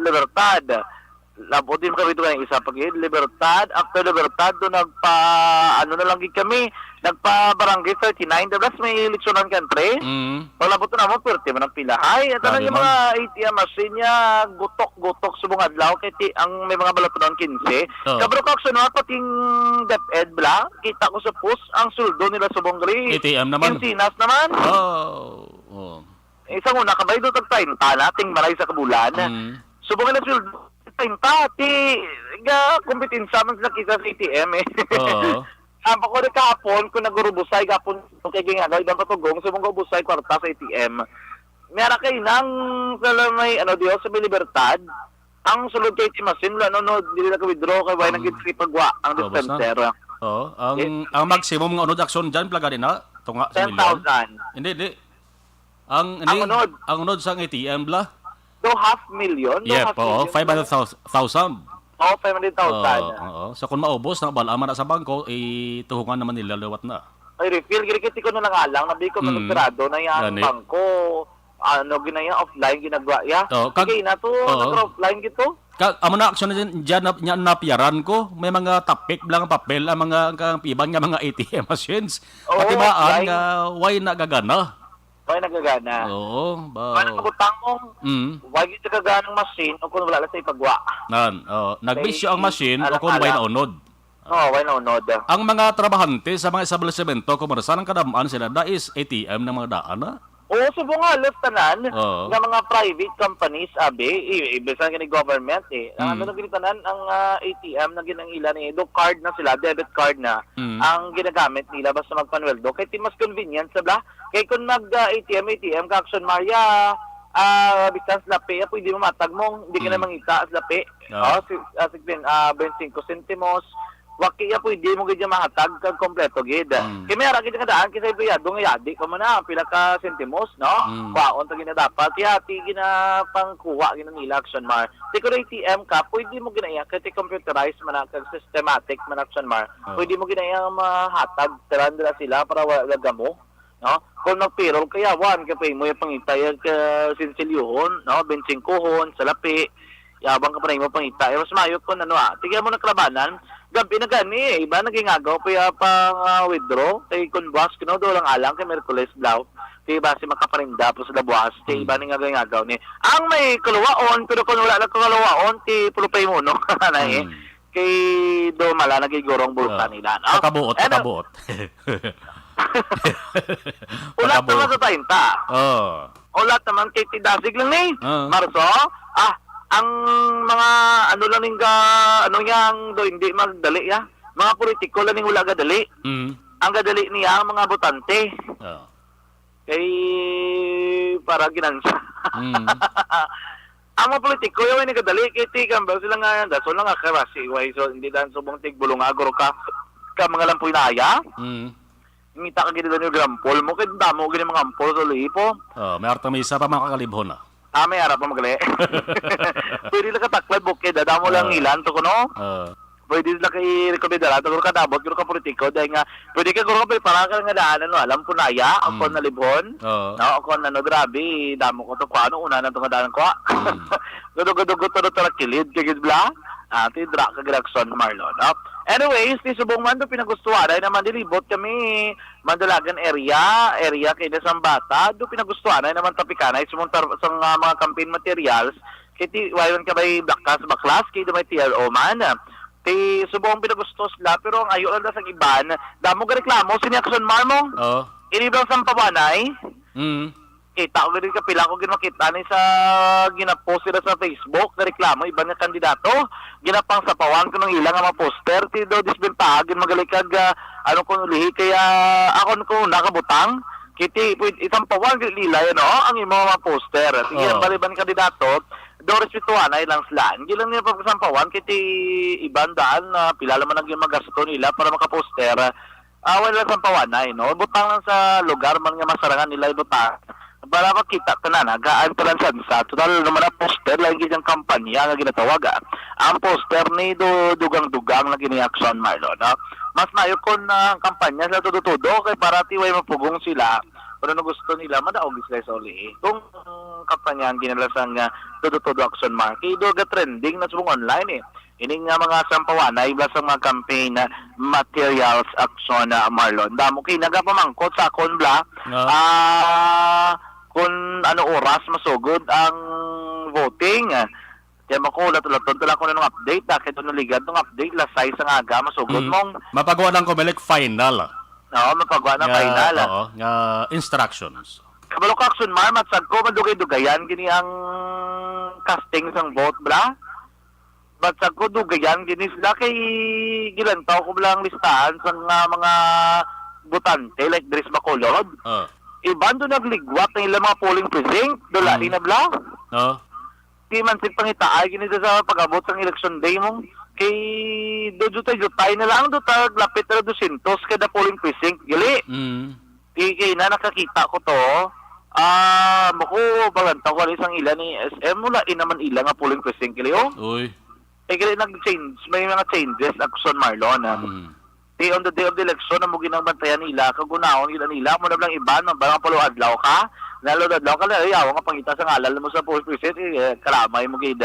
Speaker 5: Libertad. Labot din kami doon ng isa pagid Libertad. After Libertad doon ano na lang kami, nagpa barangay 39, dablas may eleksyonan country. Paglabot na mo pwerte man ang pilahay. At ano yung mga ATM machine niya gutok subong adlaw kay ang may mga balatonon 15. Kabro ka aksyon na pating DepEd bla, kita ko sa post ang suldo nila subong gri.
Speaker 4: ATM naman.
Speaker 5: Kinsinas naman. Isang una kabay do tag 30 nating maray sa kabulan. Subong na suldo pati kompetensya man sa kisa sa ATM eh. Ang ako na kahapon, kung nagurubusay kahapon, kung kay ginagawa, ibang patugong, so mong gubusay kwarta sa ATM. Meron kayo nang may, Diyos, sa may Libertad, ang sulod kay Timasin, hindi na ka-withdraw, kaya nang gitsipagwa ang dispenser.
Speaker 4: Ang maximum ng action dyan, plaga din na?
Speaker 5: 10,000.
Speaker 4: Hindi. Ang unod sa ATM bla?
Speaker 5: So, 500,000?
Speaker 4: Yeah, 500,000.
Speaker 5: Oo, 500,000.
Speaker 4: So kung maubos na balaman na sa bangko, tuhungan naman nila lewat na.
Speaker 5: Ay, refill, ginigiti ko na lang, nabi ko managpirado na yan, bangko, ginaya, offline, ginagawa, sige na to, nag-offline gito.
Speaker 4: Amo na aksyon na dyan napiyaran ko, may mga tapik lang papel, ang mga ibang nga mga ATM machines. Pati ba ang why nagagana?
Speaker 5: Why nagagana?
Speaker 4: Oo,
Speaker 5: Why nagpagutang mong, why gito kaganang machine o kung wala lang sa ipagwa?
Speaker 4: Nagbisyo ang machine o kung why naunod.
Speaker 5: Why naunod?
Speaker 4: Ang mga trabahante sa mga establishmento, kung marasan ang kadamaan sila, da is ATM ng mga daan na.
Speaker 5: Oo, subong halos tanan
Speaker 4: Oo.
Speaker 5: nga mga private companies abi, ibisan kini government Ang ano na tanan ang ATM na ginang ila ni do card na sila, debit card na ang ginagamit nila basta magpanweldo kay ti mas convenient sa bla. Kay kun mag ATM ka Action Maria bisan sa lapi, pwede mo matag mo, hindi ka na mangita sa lapi.
Speaker 4: Oo.
Speaker 5: 25 centimos. Wakiya pwede mo gid mahatag kag kompleto gid. Kay may ara gid nga daan kisay piyado nga yadi ka man na pila ka sentimos, no? Kwaon ta gina dapat yati gina pangkuha gina nila Action Mar. Ti kun ATM ka, pwede mo ginaya kay ti computerized man kag systematic man Action Mar. Pwede mo ginaya mahatag taran dira sila para wala gamo. No? Kung nagpirol kaya wan kapay mo yung pangitay ka sinsilyuhon, no? 25 sa lapi. Yabang ka pa rin mo pangita. Mas mayo ko ano tigyan mo na klabanan. Gabi na gani iba nagingagaw pa pang withdraw. Kay kun buwas kuno do lang alang kay Merkules daw. Kay base makaparinda po sa buwas. Kay iba ni ngagagaw ni. Ang may kuluwaon pero kun wala lang kuluwaon ti pulupay mo no. Kay do mala nagigurong bulkan nila. No?
Speaker 4: Pakabuot.
Speaker 5: Ulat naman sa tainta.
Speaker 4: Oh.
Speaker 5: Ulat naman kay Tidasig lang ni. Marso, ang mga ano lang ning ano yang do hindi magdali ya. Mga politiko lang ning wala gadali. Ang gadali niya ang mga botante. Kay para ginansa. Ang mga politiko yung gadali kay tigambal sila nga daso lang akarasi way so hindi dan subong tigbulong agro ka mga lampoy na aya. Ngita ka gid ni grampol mo kay damo gid mga ampol sa lipo.
Speaker 4: May artang may isa pa makakalibhon na.
Speaker 5: May harap pa magali. Pwede lang kataklad bukid, damo lang ilan to kuno. Pwede lang kay rekomendara to ka dabot ka politiko dahil nga pwede ka guro ka para ka nga daanan no alam punaya ako na libhon. No ako na no grabe damo ko to kuano una na to nga daanan ko. Gudo to kilid kay bla. Ti dra ka Action Marlon. Anyways, ti subong man do pinagustuhan ay naman dilibot kami Mandalagan area kay Sambata do pinagustuhan ay naman tapikanay sumuntar sa mga campaign materials kay ti wayon ka bay baklas kay do may TRO man. Ti subong pinagusto sila pero ang ayo lang sa iban damo ga reklamo sini Action Marmong. Inibang sampawanay. Kita ko din kapila ko ginmakita ni sa ginapost sila sa Facebook na reklamo iba nga kandidato ginapang sa pawan ko ng ilang nga poster ti do disbentaha gin magalikag ano ko lihi kaya ako ko nakabutang kiti isang pawan lila no ang imo mga poster sige ang baliban kandidato do respetuhan ay lang sila gilang niya pagsampawan kiti iban daan na pila man ang magasto nila para makaposter wala sa pawanay no butang lang sa lugar man nga masarangan nila ibutang para makita tanan gaan tanan sa total naman na poster lang gid ang kampanya nga ginatawag ang poster ni dugang-dugang na gini Action Marlon mas mayo kon ang kampanya sa todo kay para tiway mapugong sila pero no gusto nila madaog sila sa uli kung kampanya ang ginalasang todo Action Mar kay do ga trending na subong online ining nga mga sampawanay blasang mga campaign materials Action Marlon damo kay nagapamangkot sa akon bla kung ano oras masugod ang voting. Kaya makulat-ulaton tala ko na ng update. Kaya doon naligad ng update. Lasay sa nga aga masugod mong.
Speaker 4: Mapagawa ng Comelec final.
Speaker 5: Oo, mapagawa ng final.
Speaker 4: Oo, nga instructions.
Speaker 5: Kabalo ka Action Mar, matsag ko, madugay-dugayan, gini ang casting sang vote, bla? Matsag ko, dugayan, gini sila kay gilantaw ko lang listahan sa mga butante, like Dres Bacolod. Iban doon nagligwat ng ilang mga polling precinct, doon na bla. Di man sig pangitaay, ginito sa pag-abot ng election day mong, kay dutay na lang, dutay lapit na 200 kada polling precinct, gali. Kaya na nakakita ko to, muko balantaw ko isang ilan ni SM, mula naman ilang nga polling precinct, gali
Speaker 4: Uy.
Speaker 5: Kaya nag-change, may mga changes, Action Marlon. On the day of the election na mo ginagbantayan nila kagunahon nila mo na lang iban ng barang paluadlaw ka nalodadlaw ka na ayaw nga pangita sa ngalal mo sa post precinct karamay mo gid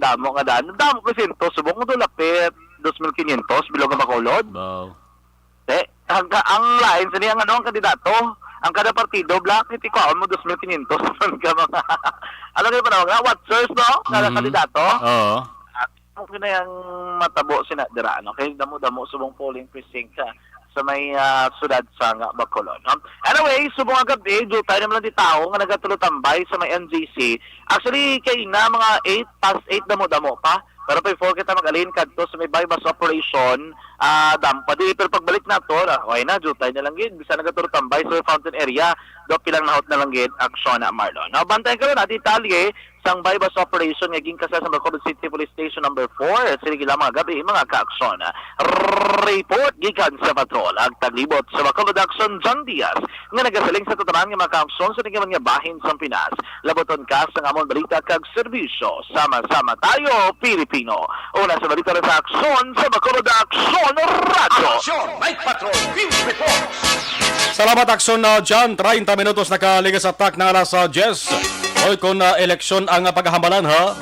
Speaker 5: damo nga damo presento subong mo do lapit 2,500 bilog ang Bacolod ang line sa niya ang kandidato ang kada partido black iti kwaon mo 2,500 ka mga ano kayo pa na watchers no kada kandidato kung na yung matabo sinadira, no? Kaya damo-damo subong polling precinct ka. sa may sudad sa Bacolod. Anyway, subong nga gabi, tayo naman lang di tao nga nagatulotambay sa may NGC. Actually, kay na mga 8 past 8 damo-damo pa. Pero before kita mag-alin kadto sa may bypass operation, dampa di. Pero pagbalik na to, okay na, jutay na lang gid. Bisa nagatulotambay sa fountain area. Do pilang nahot na lang gid aksyon na Marlon. Now, bantayan ka rin natin detalye sang bypass operation nga ginkasa sa Bacolod City Police Station number 4. Sige lang mga gabi, mga kaaksyon. Report gikan sa patrol. Ang taglibot sa Bacolod Action John Diaz nga nagasaling sa tatanan nga mga kaaksyon sa tingin nga bahin sa Pinas. Laboton ka sa amon balita kag serbisyo. Sama-sama tayo, Pilipino. Una sa balita sa aksyon sa Bacolod Action Radio.
Speaker 3: Aksyon! Night Patrol! Field Reports!
Speaker 4: Salamat aksyon na dyan. 30 minutos nakaligas attack ng alas 10. Hoy kung eleksyon ang paghahambalan ha.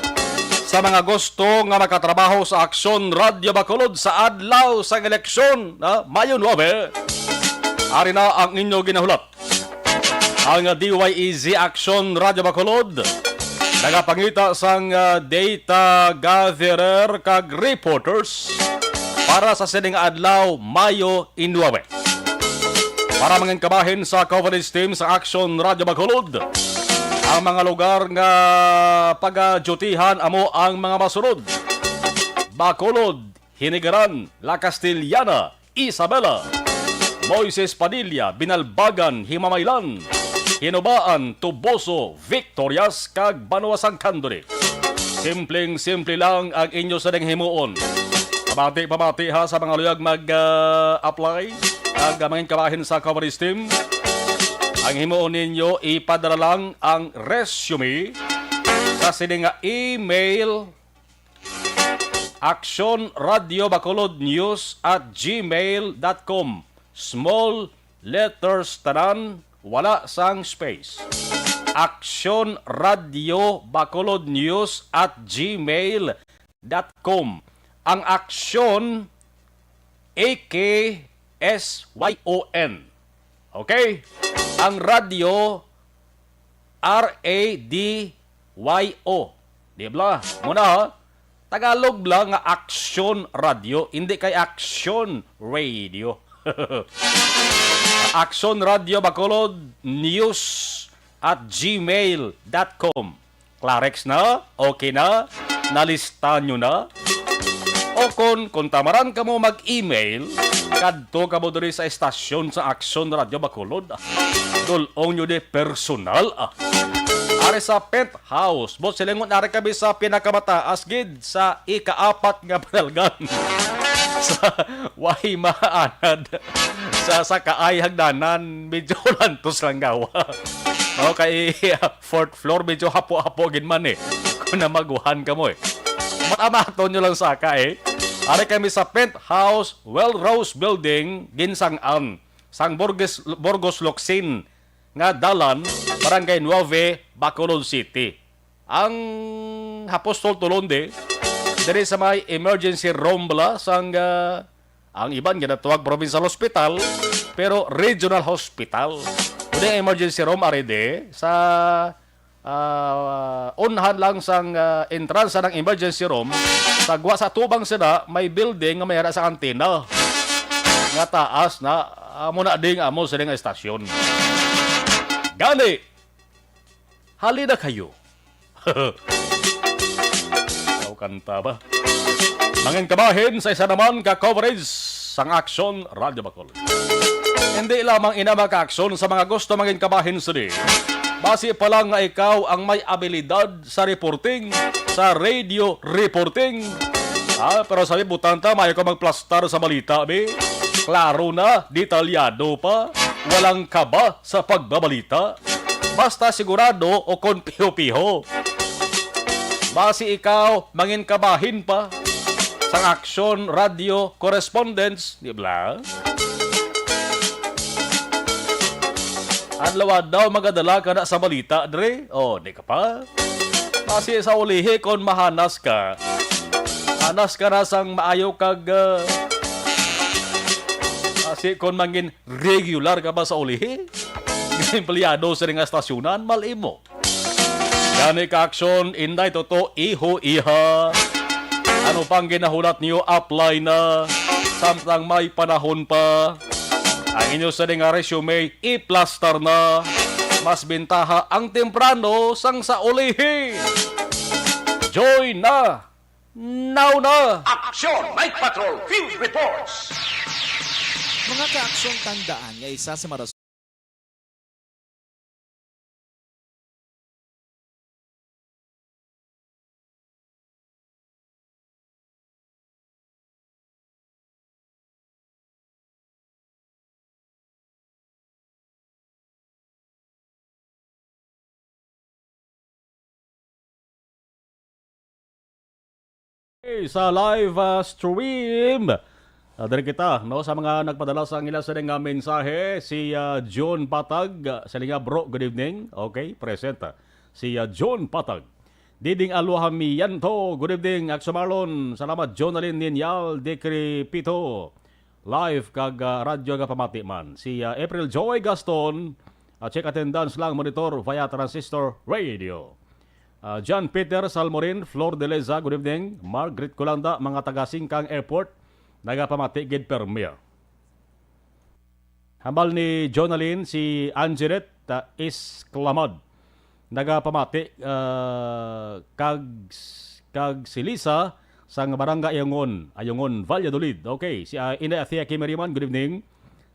Speaker 4: Sa mga gusto nga makatrabaho sa Aksyon Radio Bacolod sa adlaw sa eleksyon na Mayo 9. Ari na ang inyo ginahulat. Ang DYEZ Aksyon Radio Bacolod nagapangita sang data gatherer kag reporters para sa sining adlaw Mayo 9. Para mga kabahin sa coverage team sa Aksyon Radio Bacolod, ang mga lugar nga pag-dutihan amo ang mga masunod: Bacolod, Hinigaran, La Castillana, Isabela, Moises Padilla, Binalbagan, Himamaylan, Hinubaan, Tuboso, Victorias, kag Banuasang Candore. Simpleng-simple lang ang inyo sa himuon. Pamati ha sa mga luyag mag-apply ang mga kabahin sa coverage team. Ang himuon ninyo, ipadala lang ang resume sa sining email actionradiobacolodnews@gmail.com. Small letters tanan, wala sang space. actionradiobacolodnews@gmail.com. Ang aksyon AKSYON. Okay? Ang radio RADYO. Di ba? Muna ha? Tagalog lang nga aksyon radio, hindi kay aksyon radio. Aksyon Radio Bacolod News @gmail.com. Clarex na? Okay na? Nalista nyo na? O kung tamaran ka mo mag-email, kadto ka mo diri sa estasyon sa Aksyon Radio Bacolod. Dulong nyo di personal. Ari sa penthouse. Bot silingon ari kami sa pinakamataas gid sa ika-4 nga panalgan. Sa Wahimaanad. Sa kaay hagdanan, medyo lantos lang gawa. No, kay fourth floor, medyo hapo-hapo gid man kung namaguhan ka mo Matamaton nyo lang sa ka Ari kami sa penthouse, Well-Rose Building, Ginsangan, sang Burgos Locsin, nga dalan, Barangay 9, Bacolod City. Ang Apostol Tulonde, diri sa may emergency room bala, sang ang iban ginatuwag provincial hospital, pero regional hospital. Kung emergency room aride, sa unhan lang sang entrance ng emergency room, sagwa sa tubang sila, may building nga may sa antena nga taas na muna ding amo sa ding estasyon. Gani, halina kayo. Ikaw kanta ba? Mangin kabahin sa isa naman ka-coverage sang Aksyon Radio Bacolod. Hindi lamang ina maka-aksyon sa mga gusto mangin kabahin sa di. Base pa lang nga ikaw ang may abilidad sa reporting, sa radio reporting. Pero sabi butanta, mayo ka magplastar sa balita, be. Klaro na, detalyado pa, walang kaba sa pagbabalita. Basta sigurado o kon piho-piho. Base ikaw, mangin kabahin pa sa Aksyon Radio Correspondence, di ba? Adlaw daw magadala ka na sa balita, dre? Di ka pa? Kasi sa ulihi, kung mahanas ka, hanas ka na sang maayo kag... kasi kung mangin regular ka ba sa ulihi, empleyado sa ring estasyonan, malimo. Gani ka aksyon, inday toto, iho-iha. Ano pang ginahulat niyo, apply na, samtang may panahon pa. Ang inyo sa nga resume, i-plaster na. Mas bintaha ang temprano sang sa ulihi. Join na! Now na!
Speaker 3: Aksyon! Night Patrol Field Reports!
Speaker 8: Mga kaaksyong tandaan nga isa sa marason
Speaker 4: Sa live stream. Dari kita, no, sa mga nagpadala sa ilang sa nga mensahe, si John Patag, sa nga bro, good evening. Okay, present. Si John Patag. Diding Aluhami Yanto, good evening. Aksumarlon, salamat Jonalyn Ninyal, Dekri Pito. Live kag radyo nga pamati man. Si April Joy Gaston, check attendance lang monitor via transistor radio. John Peter Salmorin, Flor de Leza, good evening. Margaret Colanda, mga taga-Singkang Airport, nagapamati gid permiya. Hambal ni Jonalyn, si Angelet Isklamad, nagapamati kag si Lisa sa barangay Ayongon, Valladolid. Okay, si Ina Athea Kimeriman, good evening.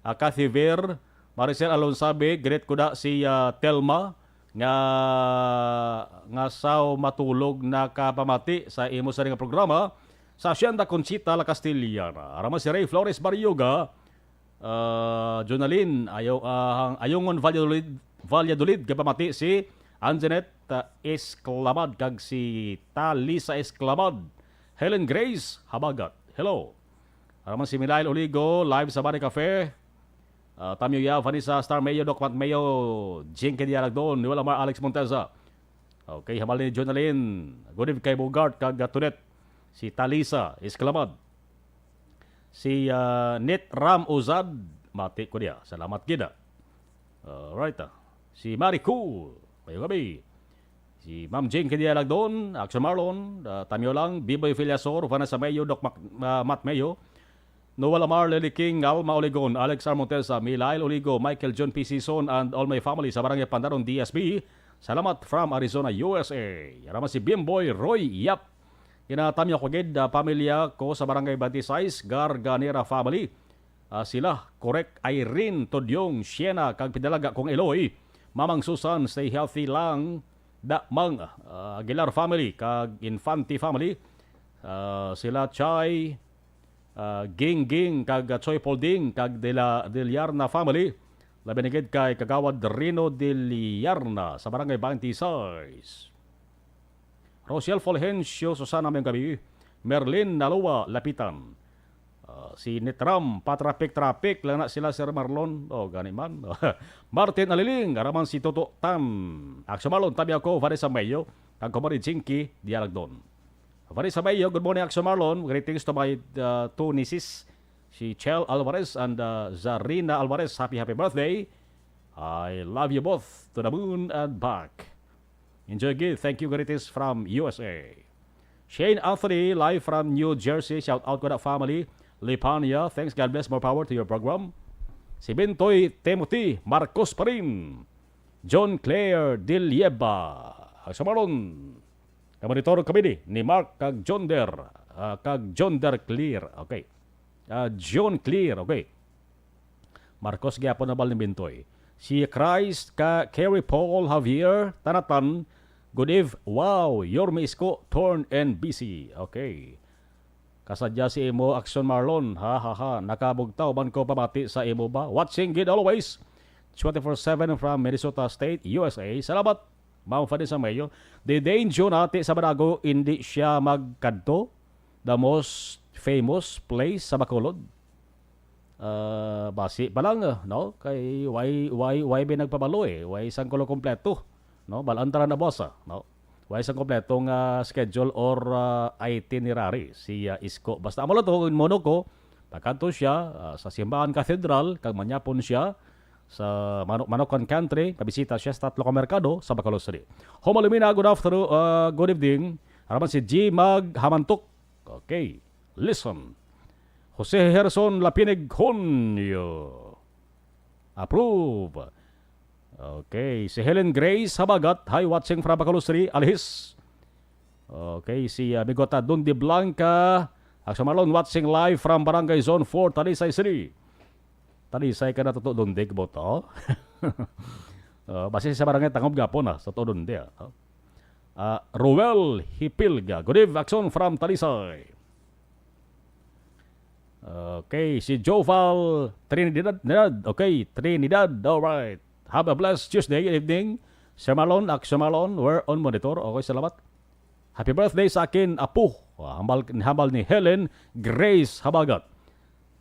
Speaker 4: Kathy Ver, Maricel Alonsabe, great kuda si Telma, nga saw matulog na kapamati sa imo sa nga programa sa Hacienda Conchita La Castillana. Arama si Ray Flores Barrioga, Jonalyn Ayongon Valladolid kapamati si Anjanet Esclamad kag si Talisa Esclamad. Helen Grace Habagat, hello. Arama si Milail Oligo, live sa Bani Cafe. Tamyo ya, Vanessa Star Mayo, Doc Matt Mayo, Jinky Dialag doon, Niwala Mar Alex Monteza. Okay, hamal ni Jonalyn. Good evening kay Bogart, kag Tunet. Si Talisa, Isklamad. Si Nit Ram Uzad, mati ko dia. Salamat gida. Alright. Si Mariku, mayo gabi. Si Ma'am Jinky Dialag doon, Action Marlon, Tamyo lang, Biboy Filiasor, Vanessa Mayo, Doc Matt Mayo. Noel Amar, Lily King, Alma Oligon, Alex Armontesa, Milail Oligo, Michael John P. Sison, and all my family sa Barangay Pandaron, DSB. Salamat from Arizona, USA. Yarama si Bimboy Roy Yap. Inatamya ko gid, pamilya ko sa Barangay Bantisais, Garganera family. Sila, correct, Irene, Todyong, Siena, kag pidalaga kong Eloy. Mamang Susan, stay healthy lang. Mang Aguilar family, kag Infante family. Sila, Chay, Ging, kag Choy Polding, kag Deliarna family. Labinigid kay Kagawad Rino Deliarna sa Barangay Bantisais. Rosiel Fulgencio, Susana Mayong Gabi. Merlin Nalua, Lapitan. Si Nitram, Patrapik, lang na sila Sir Marlon. Gani man. Martin Aliling, araman si Toto Tam. Aksyo Marlon, tabi ako, Vanessa Mayo, kag Kumari Jinky, Dialag doon. Vanessa Mayo, good morning, Aksyo Marlon. Greetings to my two nieces, si Chel Alvarez and Zarina Alvarez. Happy birthday. I love you both to the moon and back. Enjoy good. Thank you. Greetings from USA. Shane Anthony, live from New Jersey. Shout out to that family. Lipania, thanks. God bless. More power to your program. Si Bentoy Timothy Marcos pa rin. John Claire Dilieba. Aksyo Marlon. Kamonitor kami ni Mark kag John Der Clear. Okay. John Clear. Okay. Marcos gyapon na bal ni Bintoy. Si Christ Kerry Paul Javier Tanatan. Good eve. Wow, Yorme Isko Torn and busy. Okay. Kasadya si imo Action Marlon. Ha. Nakabugtaw man ko pamati sa imo ba? Watching good always. 24/7 from Minnesota State, USA. Salamat. Ma'am Vanessa Mayo, the danger nati sa Banago, hindi siya magkadto. The most famous place sa Bacolod. Basi pa lang, no? Kay why nagpabalo eh. Why isang kulo kompleto, no? Balantara na bossa, no? Why isang kompletong schedule or itinerary si Isko. Basta amalo to mono ko, pagkanto siya sa Simbahan Cathedral, kag manyapon siya sa Manokan Country, pabisita siya sa tatlo ka merkado sa Bacolod City. Homalumina, good afternoon, good evening. Harapan si G. Mag Hamantok. Okay, listen. Jose Herson Lapinig Honyo. Approve. Okay, si Helen Grace Habagat, hi, watching from Bacolod City, Alhis. Okay, si Bigota Dundi Blanca, Action Malone, watching live from Barangay Zone 4, Talisay City. Talisay ka na totoo Dundi, boto. Basi sa barangay Tangob Gapon sa totoo Dundi. Ruel Hipilga, good evening, Action from Talisay. Okay, si Joval Trinidad. Okay, Trinidad, alright. Have a blessed Tuesday evening. Sir Malone, Action Malone, we're on monitor. Okay, salamat. Happy birthday sa akin, Apo. Hambal ni Helen Grace Habagat.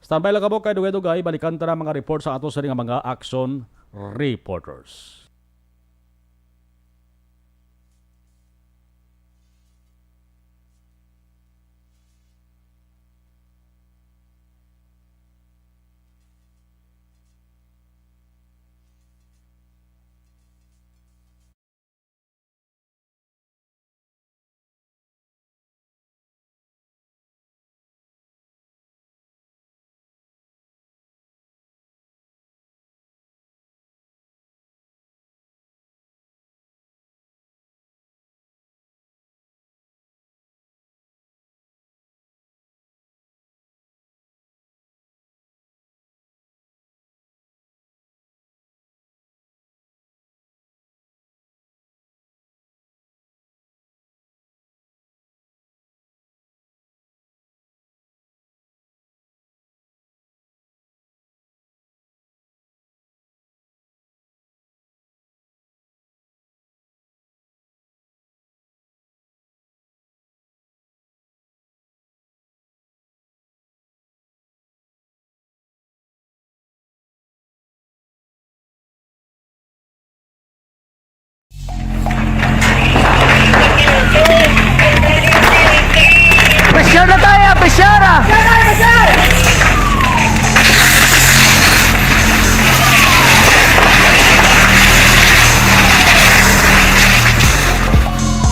Speaker 4: Standby lang kamo kay Dugay-Dugay. Balikan ta na mga report sa ato sa mga action reporters.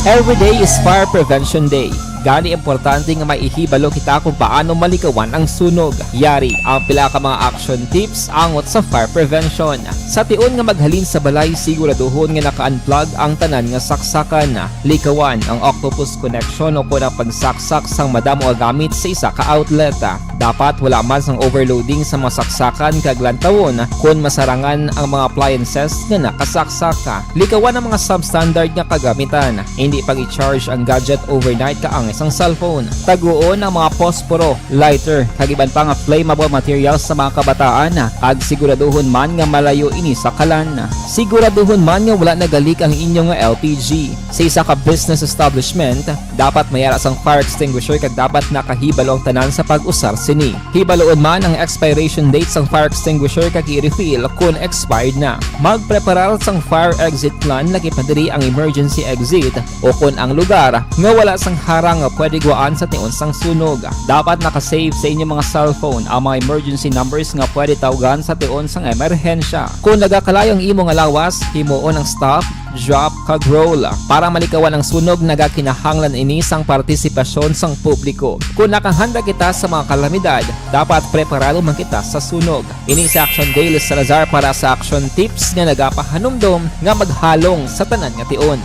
Speaker 9: Every day is Fire Prevention Day. Gani importante nga maihibalo kita kung paano malikawan ang sunog. Yari ang pila ka mga action tips angot sa fire prevention. Sa tion nga maghalin sa balay, siguraduhon nga naka-unplug ang tanan nga saksakan. Likawan ang octopus connection o kung ang pagsaksak sang madamo nga gamit sa isa ka outlet. Dapat wala man sang overloading sa mga saksakan kag lantawon kung masarangan ang mga appliances nga nakasaksaka. Likawan ang mga substandard nga kagamitan. Hindi pag i-charge ang gadget overnight kaang isang cellphone. Taguon ang mga posporo, lighter, kag iban pa nga flammable materials sa mga kabataan. Ag siguraduhon man nga malayo ini sa kalan. Siguraduhon man nga wala nagalik ang inyong LPG. Sa isa ka business establishment, dapat mayara sang fire extinguisher kag dapat nakahibalo ang tanan sa pag-usar sini. Hibaloon man ang expiration date sang fire extinguisher kag i-refill kung expired na. Magpreparar sang fire exit plan lagi padiri ang emergency exit o kung ang lugar nga wala sang harang nga pwede guaan sa tion sang sunog. Dapat nakasave sa inyong mga cellphone ang mga emergency numbers nga pwede tawagan sa tion sang emerhensya. Kung nagakalayo ang imong lawas, himuon ang stop, drop, kag roll. Para malikawan ang sunog, nagakinahanglan ini sang partisipasyon sang publiko. Kung nakahanda kita sa mga kalamidad, dapat preparado man kita sa sunog. Ini sa Action Daily Salazar para sa action tips nga nagapahanumdom nga maghalong sa tanan nga tion.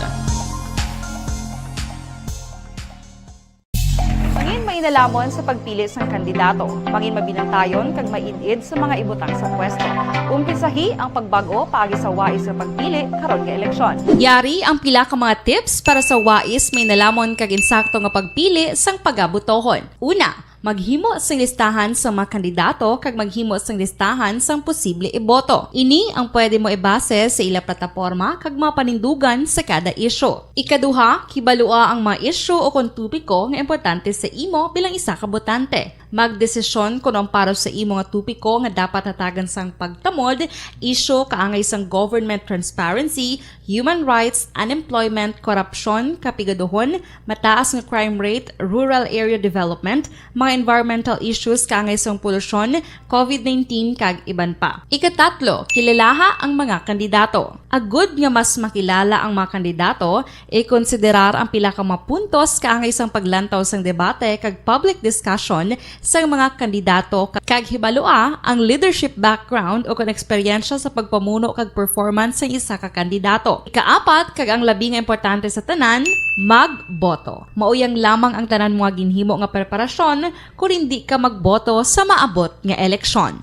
Speaker 10: Nalamon sa pagpili sang kandidato, pangin mabinantayon kag mainid sa mga ibutang sa pwesto. Umpisahi ang pagbago paagi sa wais sa pagpili karon nga eleksyon.
Speaker 11: Yari ang pila ka mga tips para sa wais may nalamon kag insakto nga pagpili sang pagabutohon. Una, maghimo sang listahan sa mga kandidato kag maghimo sang listahan sang posible iboto. Ini ang pwede mo ibase sa ila plataporma kag mga panindugan sa kada isyu. Ikaduha, kibalua ang mga isyu o kung tupiko nga importante sa imo bilang isa ka botante. Magdesisyon kung ang para sa imo nga tupiko nga dapat hatagan sang pagtamod, isyu kaangay sang government transparency, human rights, unemployment, korupsyon, kapigaduhon, mataas nga crime rate, rural area development, mga mga environmental issues kaangay sa polusyon, COVID-19 kag iban pa. Ikatatlo, kilalaha ang mga kandidato. Agud nga mas makilala ang mga kandidato, i-konsiderar ang pila ka mga puntos kaangay sa paglantaw sang debate kag public discussion sa mga kandidato kag hibalua ang leadership background o kon eksperyensya sa pagpamuno kag performance sa isa ka kandidato. Ikaapat, kag ang labi nga importante sa tanan, magboto. Mauyang lamang ang tanan mga ginhimo nga preparasyon kung hindi ka magboto sa maabot nga eleksyon.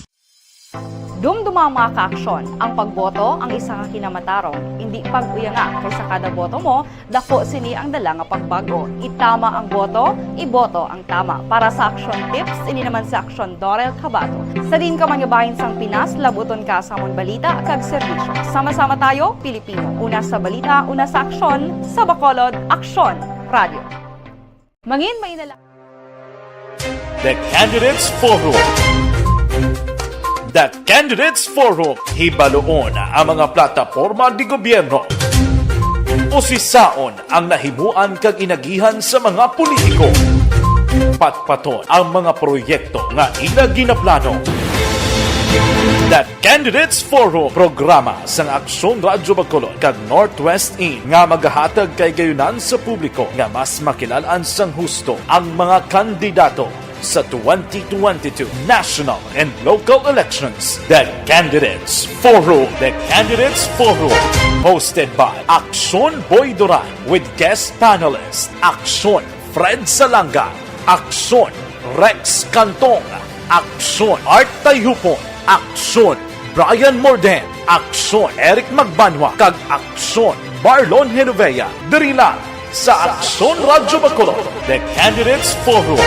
Speaker 10: Dumduma mga kaaksyon, ang pagboto ang isa ka kinamatarong. Hindi pag-uyanga kay sa kada boto mo, dako sini ang dala nga pagbago. Itama ang boto, iboto ang tama. Para sa action tips, ini naman sa Aksyon Dorel Cabato. Sa din ka manyabahin sang Pinas, labuton ka sa among balita kag serbisyo. Sama-sama tayo, Pilipino. Una sa balita, una sa aksyon, sa Bacolod, Aksyon Radio. Mangin may nala.
Speaker 3: The Candidates Forum. The Candidates Forum, hibaloon ang mga plataporma di gobyerno. Usisaon ang nahimuan kag inagihan sa mga politiko. Patpaton ang mga proyekto nga ila ginaplano. The Candidates Forum, programa sa Aksyon Radyo Bacolod kag Northwest In nga magahatag kay gayunan sa publiko nga mas makilalaan sang husto ang mga kandidato sa 2022 national and local elections. The Candidates Forum. The Candidates Forum. Hosted by Aksyon Boy Duran with guest panelists Aksyon Fred Salanga, Aksyon Rex Cantong, Aksyon Art Tayupon, Aksyon Brian Morden, Aksyon Eric Magbanwa, kag Aksyon Marlon Genovea. Diri lang sa Aksyon Radyo Bacolod. The Candidates Forum.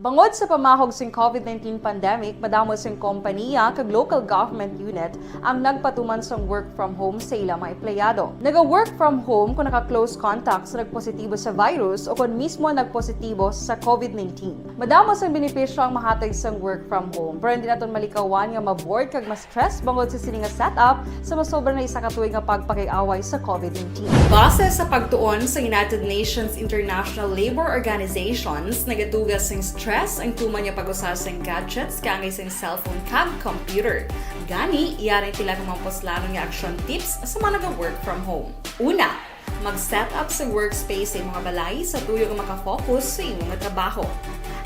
Speaker 10: Bangod sa pamahog sing COVID-19 pandemic, madamo sing kompanya kag local government unit ang nagpatuman sang work from home sa ilang mga empleyado. Naga-work from home kung naka-close contact sa nagpositibo sa virus o kung mismo nagpositibo sa COVID-19. Madamo sang benepisyo ang mahatag sang work from home, pero hindi naton malikawan nga ma-bored kag ma-stress bangod sa sini nga setup sa masobra na isa ka tuig nga pagpakiaway sa COVID-19. Base sa pagtuon sa United Nations International Labour Organizations, nagatugas sing stress ang tuman niya pag-usas ng gadgets kaangay sa cellphone kag computer. Gani, iyarin tila ng mga poslanon nga action tips sa mga nag-work from home. Una, mag-set up sa workspace sa imong balay sa tuyo nga makafocus sa imong trabaho.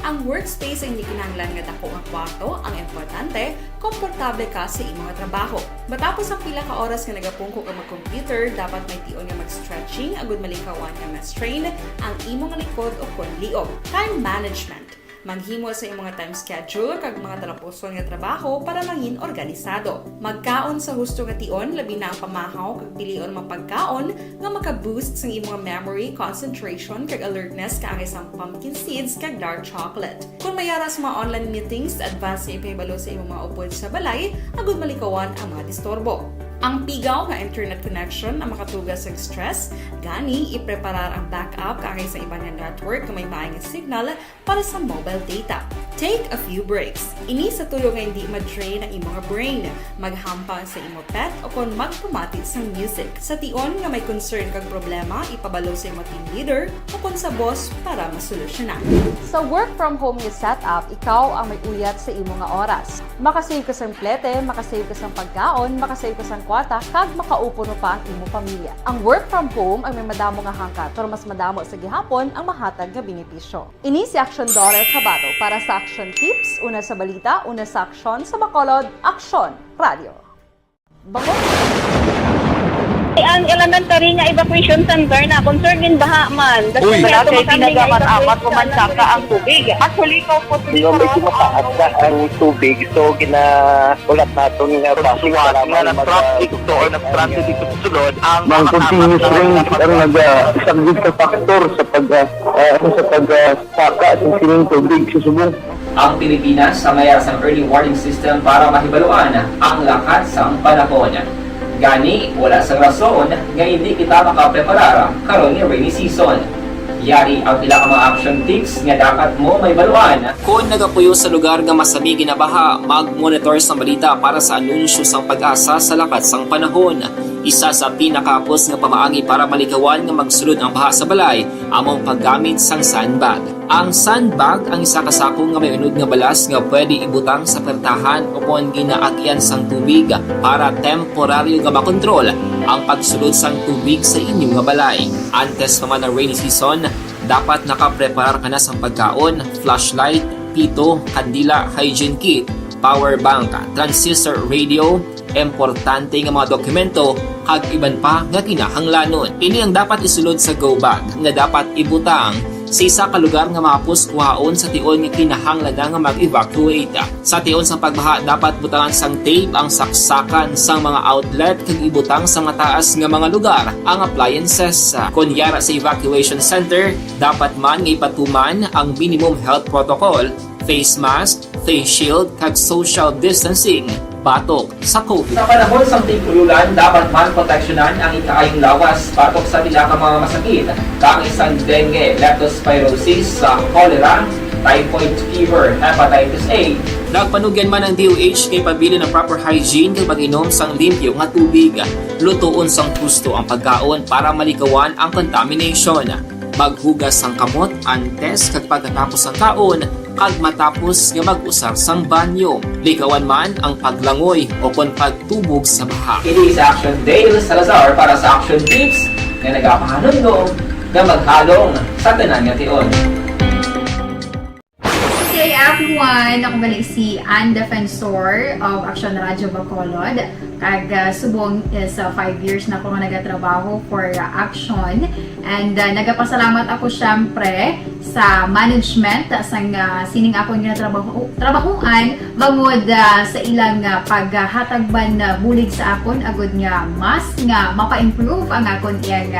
Speaker 10: Ang workspace ay hindi kinahanglan nga dako nga kwarto, ang importante, komportable ka sa imong trabaho. Matapos ang pila ka oras nga nagapungko ka mag-computer, dapat may tion nga mag-stretching agud malikawan nga ma-strain ang imong likod o kon liog. Time management. Maghimo sa imong time schedule kag mga talapuson nga trabaho para mangin organisado. Magkaon sa husto nga tion, labi na ang pamahaw kag pilion mapagkaon nga maka-boost sa imong memory, concentration kag alertness kaangay sa pumpkin seeds kag dark chocolate. Kung mayara sa mga online meetings, advance sa ipahibalo sa imong mga upod sa balay, agud malikawan ang mga disturbo. Ang pigaw nga internet connection ang makatugas sa stress, gani ipreparar ang backup kaangay sa ibang network nga may maayong signal para sa mobile data. Take a few breaks. Ini sa tuyo nga hindi ma-drain ang imong brain. Maghampang sa imong pet o kon magpamati sa music. Sa tion nga may concern kag problema, ipabalo sa imong team leader o kon sa boss para masolusyonan. Sa work from home nga setup, ikaw ang may uyat sa imong nga oras. Makasave ka sa plete, makasave ka sa pagkaon, makasave ka sa kwarta, kag makaupo no pa ang imong pamilya. Ang work from home ay may madamo nga hangkat, pero mas madamo sa gihapon ang mahatag nga benepisyo. Ini si Aksyon Dorel Cabato para sa Action Tips, una sa balita, una sa aksyon sa Bacolod, Aksyon Radio. Bangod.
Speaker 12: Ang elementary nga evacuation center na concern din baha man.
Speaker 5: Uy, kasi pinagamat-amat kumansaka ang tubig. Actually, ikaw po
Speaker 7: Medyo mataas na ang tubig. So, ulat natin nga
Speaker 5: pasuwat nga nag-traffic to or nag-traffic dito sa sulod ang
Speaker 7: continuous rain ang nag-isang sa factor sa pagsaka ng sining tubig sa subong.
Speaker 9: Ang Pilipinas sa mayroon sa early warning system para mahibaluan ang lakas ng panahon. Gani, wala sa rason nga hindi kita makapreparara karon ni rainy season. Yari ang pila ka mga action tips nga dapat mo may baluan. Kung nagapuyo sa lugar nga masabi ginabaha, mag-monitor sa balita para sa anunsyo sang pag-asa sa lakas sang panahon. Isa sa pinakapos nga pamaagi para malikawan nga magsulod ang baha sa balay among paggamit sang sandbag. Ang sandbag ang isa ka sako nga may unod nga balas nga pwede ibutang sa pertahan upon ginaagyan sang tubig para temporaryo nga makontrol ang pagsulod sang tubig sa inyong nga balay. Antes naman ng rainy season, dapat nakapreparar ka na sang pagkaon, flashlight, pito, kandila, hygiene kit, power bank, transistor radio, importante nga mga dokumento kag iban pa nga kinahanglanon. Ini ang dapat isulod sa go bag nga dapat ibutang sa isa ka lugar nga mapus kuhaon sa tion nga kinahanglan nga mag-evacuate. Sa tion sa pagbaha dapat butangan sang tape ang saksakan sang mga outlet kag ibutang sa mataas nga mga lugar ang appliances. Kunyara sa evacuation center, dapat man nga ipatuman ang minimum health protocol, face mask, face shield kag social distancing batok sa COVID. Sa panahon sa tigululan, dapat man proteksyonan ang ikaayong lawas batok sa pila ka mga masakit, kang isang dengue, leptospirosis, cholera, typhoid fever, hepatitis A. Nagpanugyan man ang DOH kay pabili ng proper hygiene kay pag-inom sang limpyo nga tubig. Lutuon sang gusto ang pagkaon para malikawan ang contamination. Maghugas sang kamot antes kag pagkatapos ang kaon kag matapos nga mag-usar sang banyo. Likawan man ang paglangoy o kon pagtubog sa baha. Kini sa Action Dale Salazar para sa Action Tips nga nagapahanundong nga maghalong sa tanan nga tion.
Speaker 13: Hey everyone! Ako gali si Ann Defensor of Action Radio Bacolod. Kag subong is 5 years na ako nga nagatrabaho for Action. And nagapasalamat ako syempre sa management sang sining ako nga trabahuan bangod sa ilang paghatagban na bulig sa akon agud nga mas nga mapa-improve ang akon iyang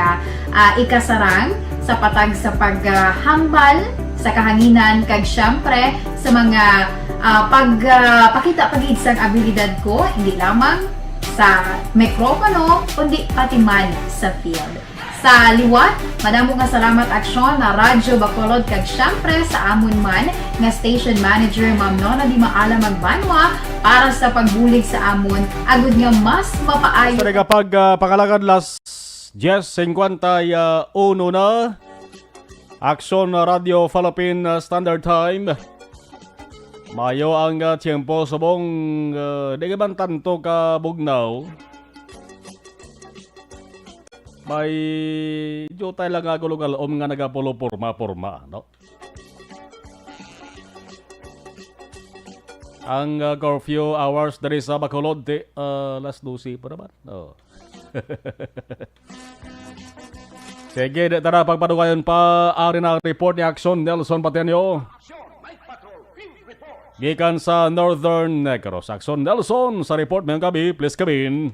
Speaker 13: ikasarang sa patag sa paghambal sa kahanginan kag syempre sa mga pagpakita pagid sang abilidad ko hindi lamang sa mikropono kundi pati man sa field. Sa liwat, madamo nga salamat Aksyon na Radyo Bacolod kag syempre sa amon man nga station manager Ma'am Nona Di Maala Magbanwa para sa pagbulig sa amon agud nga mas mapaayo.
Speaker 4: Sa kapag pangalagad las 10:51 na Action Radio Philippine Standard Time. Mayo ang tiyempo subong di man tanto ka bugnaw. May jutay lang agulugal nga nagapulo porma, no? Ang curfew hours dari sa Bacolod last 12 pa naman. No. Sige, tara pagpadugayon pa ari na report ni Action Nelson Patenio. Gikan sa Northern Negros. Action Nelson sa report ngayong gabi. Please come in.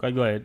Speaker 4: Okay, go ahead.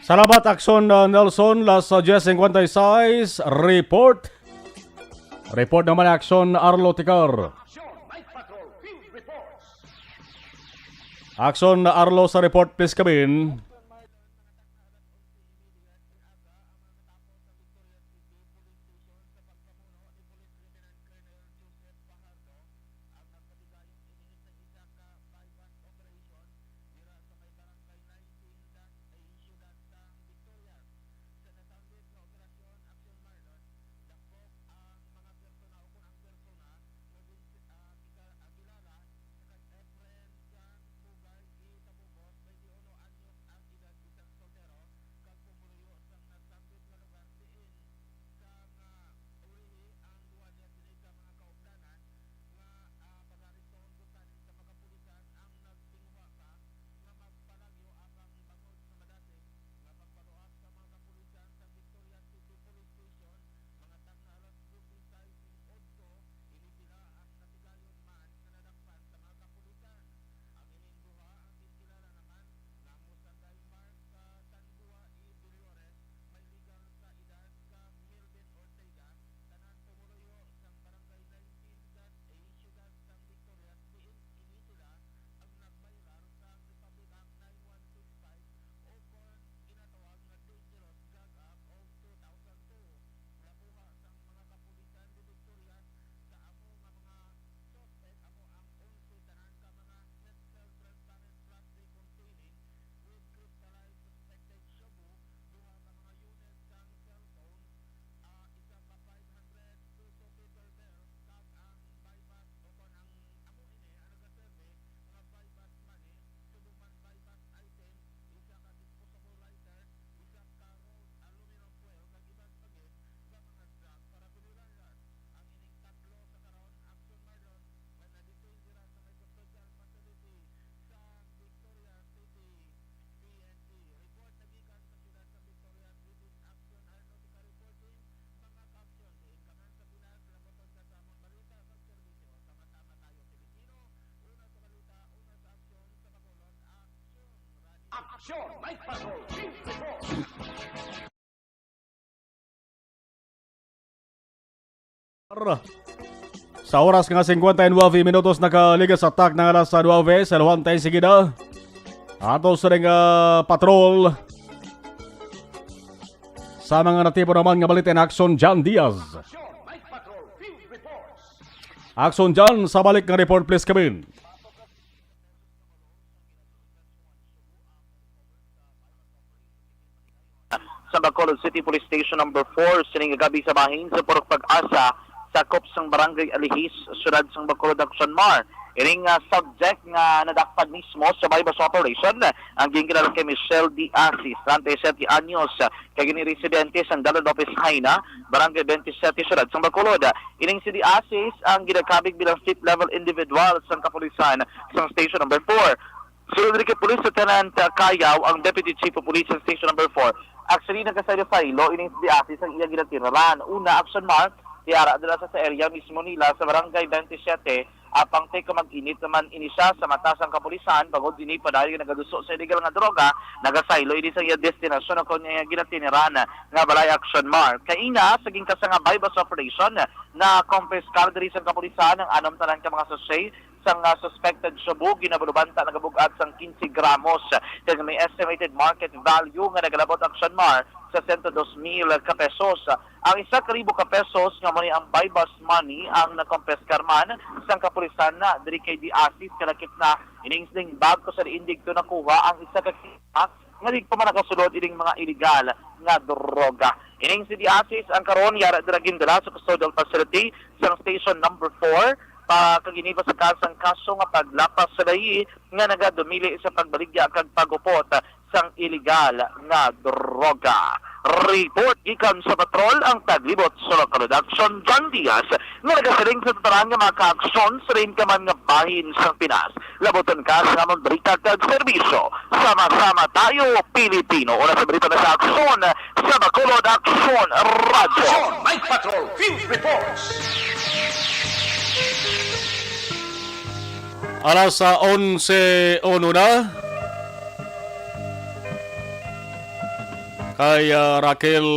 Speaker 4: Salamat Aksyon Nelson, las 10:56, report. Report naman Aksyon Arlo Tikar. Aksyon Arlo sa report, please come in. Sa oras nga 59 minutos nakaligas attack ng alas 9 sa luwan tayo sigida. Ato sa ring patrol sa mga natibo naman nga balitin Aksyon John Diaz. Aksyon John, sa balik ng report, please come in.
Speaker 5: Sa Bacolod City Police Station number 4 sining gabi sa bahin sa Purok Pag-asa sakop sang Barangay Alihis, syudad sang Bacolod, Action Mar. Ining subject nga nadakpan mismo sa bypass operation ang gingilan kay Michelle D. Asis, 37 anyos, kay gini residente sang Dalon Lopez Haina, Barangay 27, syudad sang Bacolod. Ining si D. Asis ang ginakabig bilang fifth level individual sang kapulisan sang station number 4. Sunod rin kay Police Lieutenant Kayaw, ang Deputy Chief of Police sa station number 4. Actually, nagkasaya filo, ining si D. Asis ang iya ginatiraran. Una, Action Mar, tiara dala sa area mismo nila sa Barangay 27, apang take mag-init naman ini siya sa matasang kapulisan pagod ini pa dahil nagaduso sa illegal nga droga, nagasaylo ini sa iya destinasyon ako niya ginatiniran nga balay Action Mar. Kaina, saging kasa nga bypass operation na confiscar diri sa kapulisan ang anam tanan ka mga sachet sang suspected shabu ginabulubanta nagabugat sang 15 gramos kaya may estimated market value nga nagalabot Action Mar sa 102,000 ka pesos. Ang 1,000 ka pesos nga mani ang bypass money ang nakompeskar man sang kapulisan na diri kay D. Asis kalakip na iningsling bag ko sa indig to nakuha ang 1 ka kita nga di pa man nakasulod ining mga illegal nga droga. Ining si D. Asis ang karon yara dira gindala sa custodial facility sang station number 4 pa kaginiba sa kasang kaso nga paglapas sa lahi nga nagadumili sa pagbaligya kag pagupot sang illegal nga droga. Report gikan sa patrol ang taglibot sa Bacolod Action John Diaz nga nagasaling sa tataran nga mga ka-aksyon sa rin ka man nga bahin sa Pinas. Laboton ka sa among berita kag serbisyo. Sama-sama tayo, Pilipino. Una sa berita na sa aksyon sa Bacolod Action Radio.
Speaker 3: Night Patrol Field Reports.
Speaker 4: Alas 11:01 na. Kay Raquel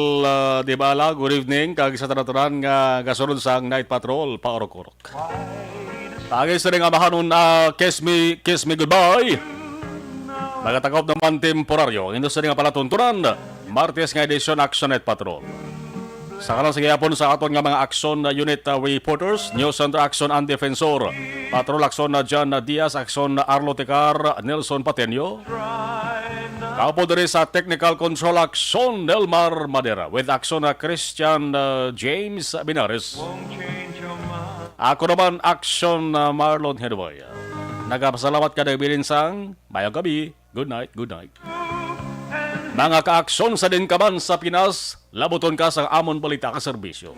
Speaker 4: Dibala, good evening. Kag sa tanaturan nga gasunod sang night patrol, paorok-orok. Tagis rin nga mahanon na kiss me goodbye. Nagatakop naman temporaryo. Ito sa rin nga palatuntunan, Martes nga edisyon Action Night Patrol. Sa kanang sigayapon sa aton nga mga action unit reporters, News Center Action and Defensor, Patrol Action na John Diaz, Action na Arlo Tecar, Nelson Patenio. Kapo diri sa Technical Control Action, Nelmar Madera, with Action na Christian James Binares. Ako naman Action na Marlon Hedway. Nagpasalamat ka na bilinsang, mayang gabi, good night, good night. Mga ka-aksyon sa din ka man sa Pinas, labuton ka sa amon balita ka serbisyo.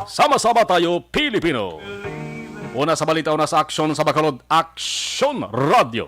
Speaker 4: Sama-sama tayo, Pilipino. Una sa balita, una sa aksyon sa Bacolod, Action Radio.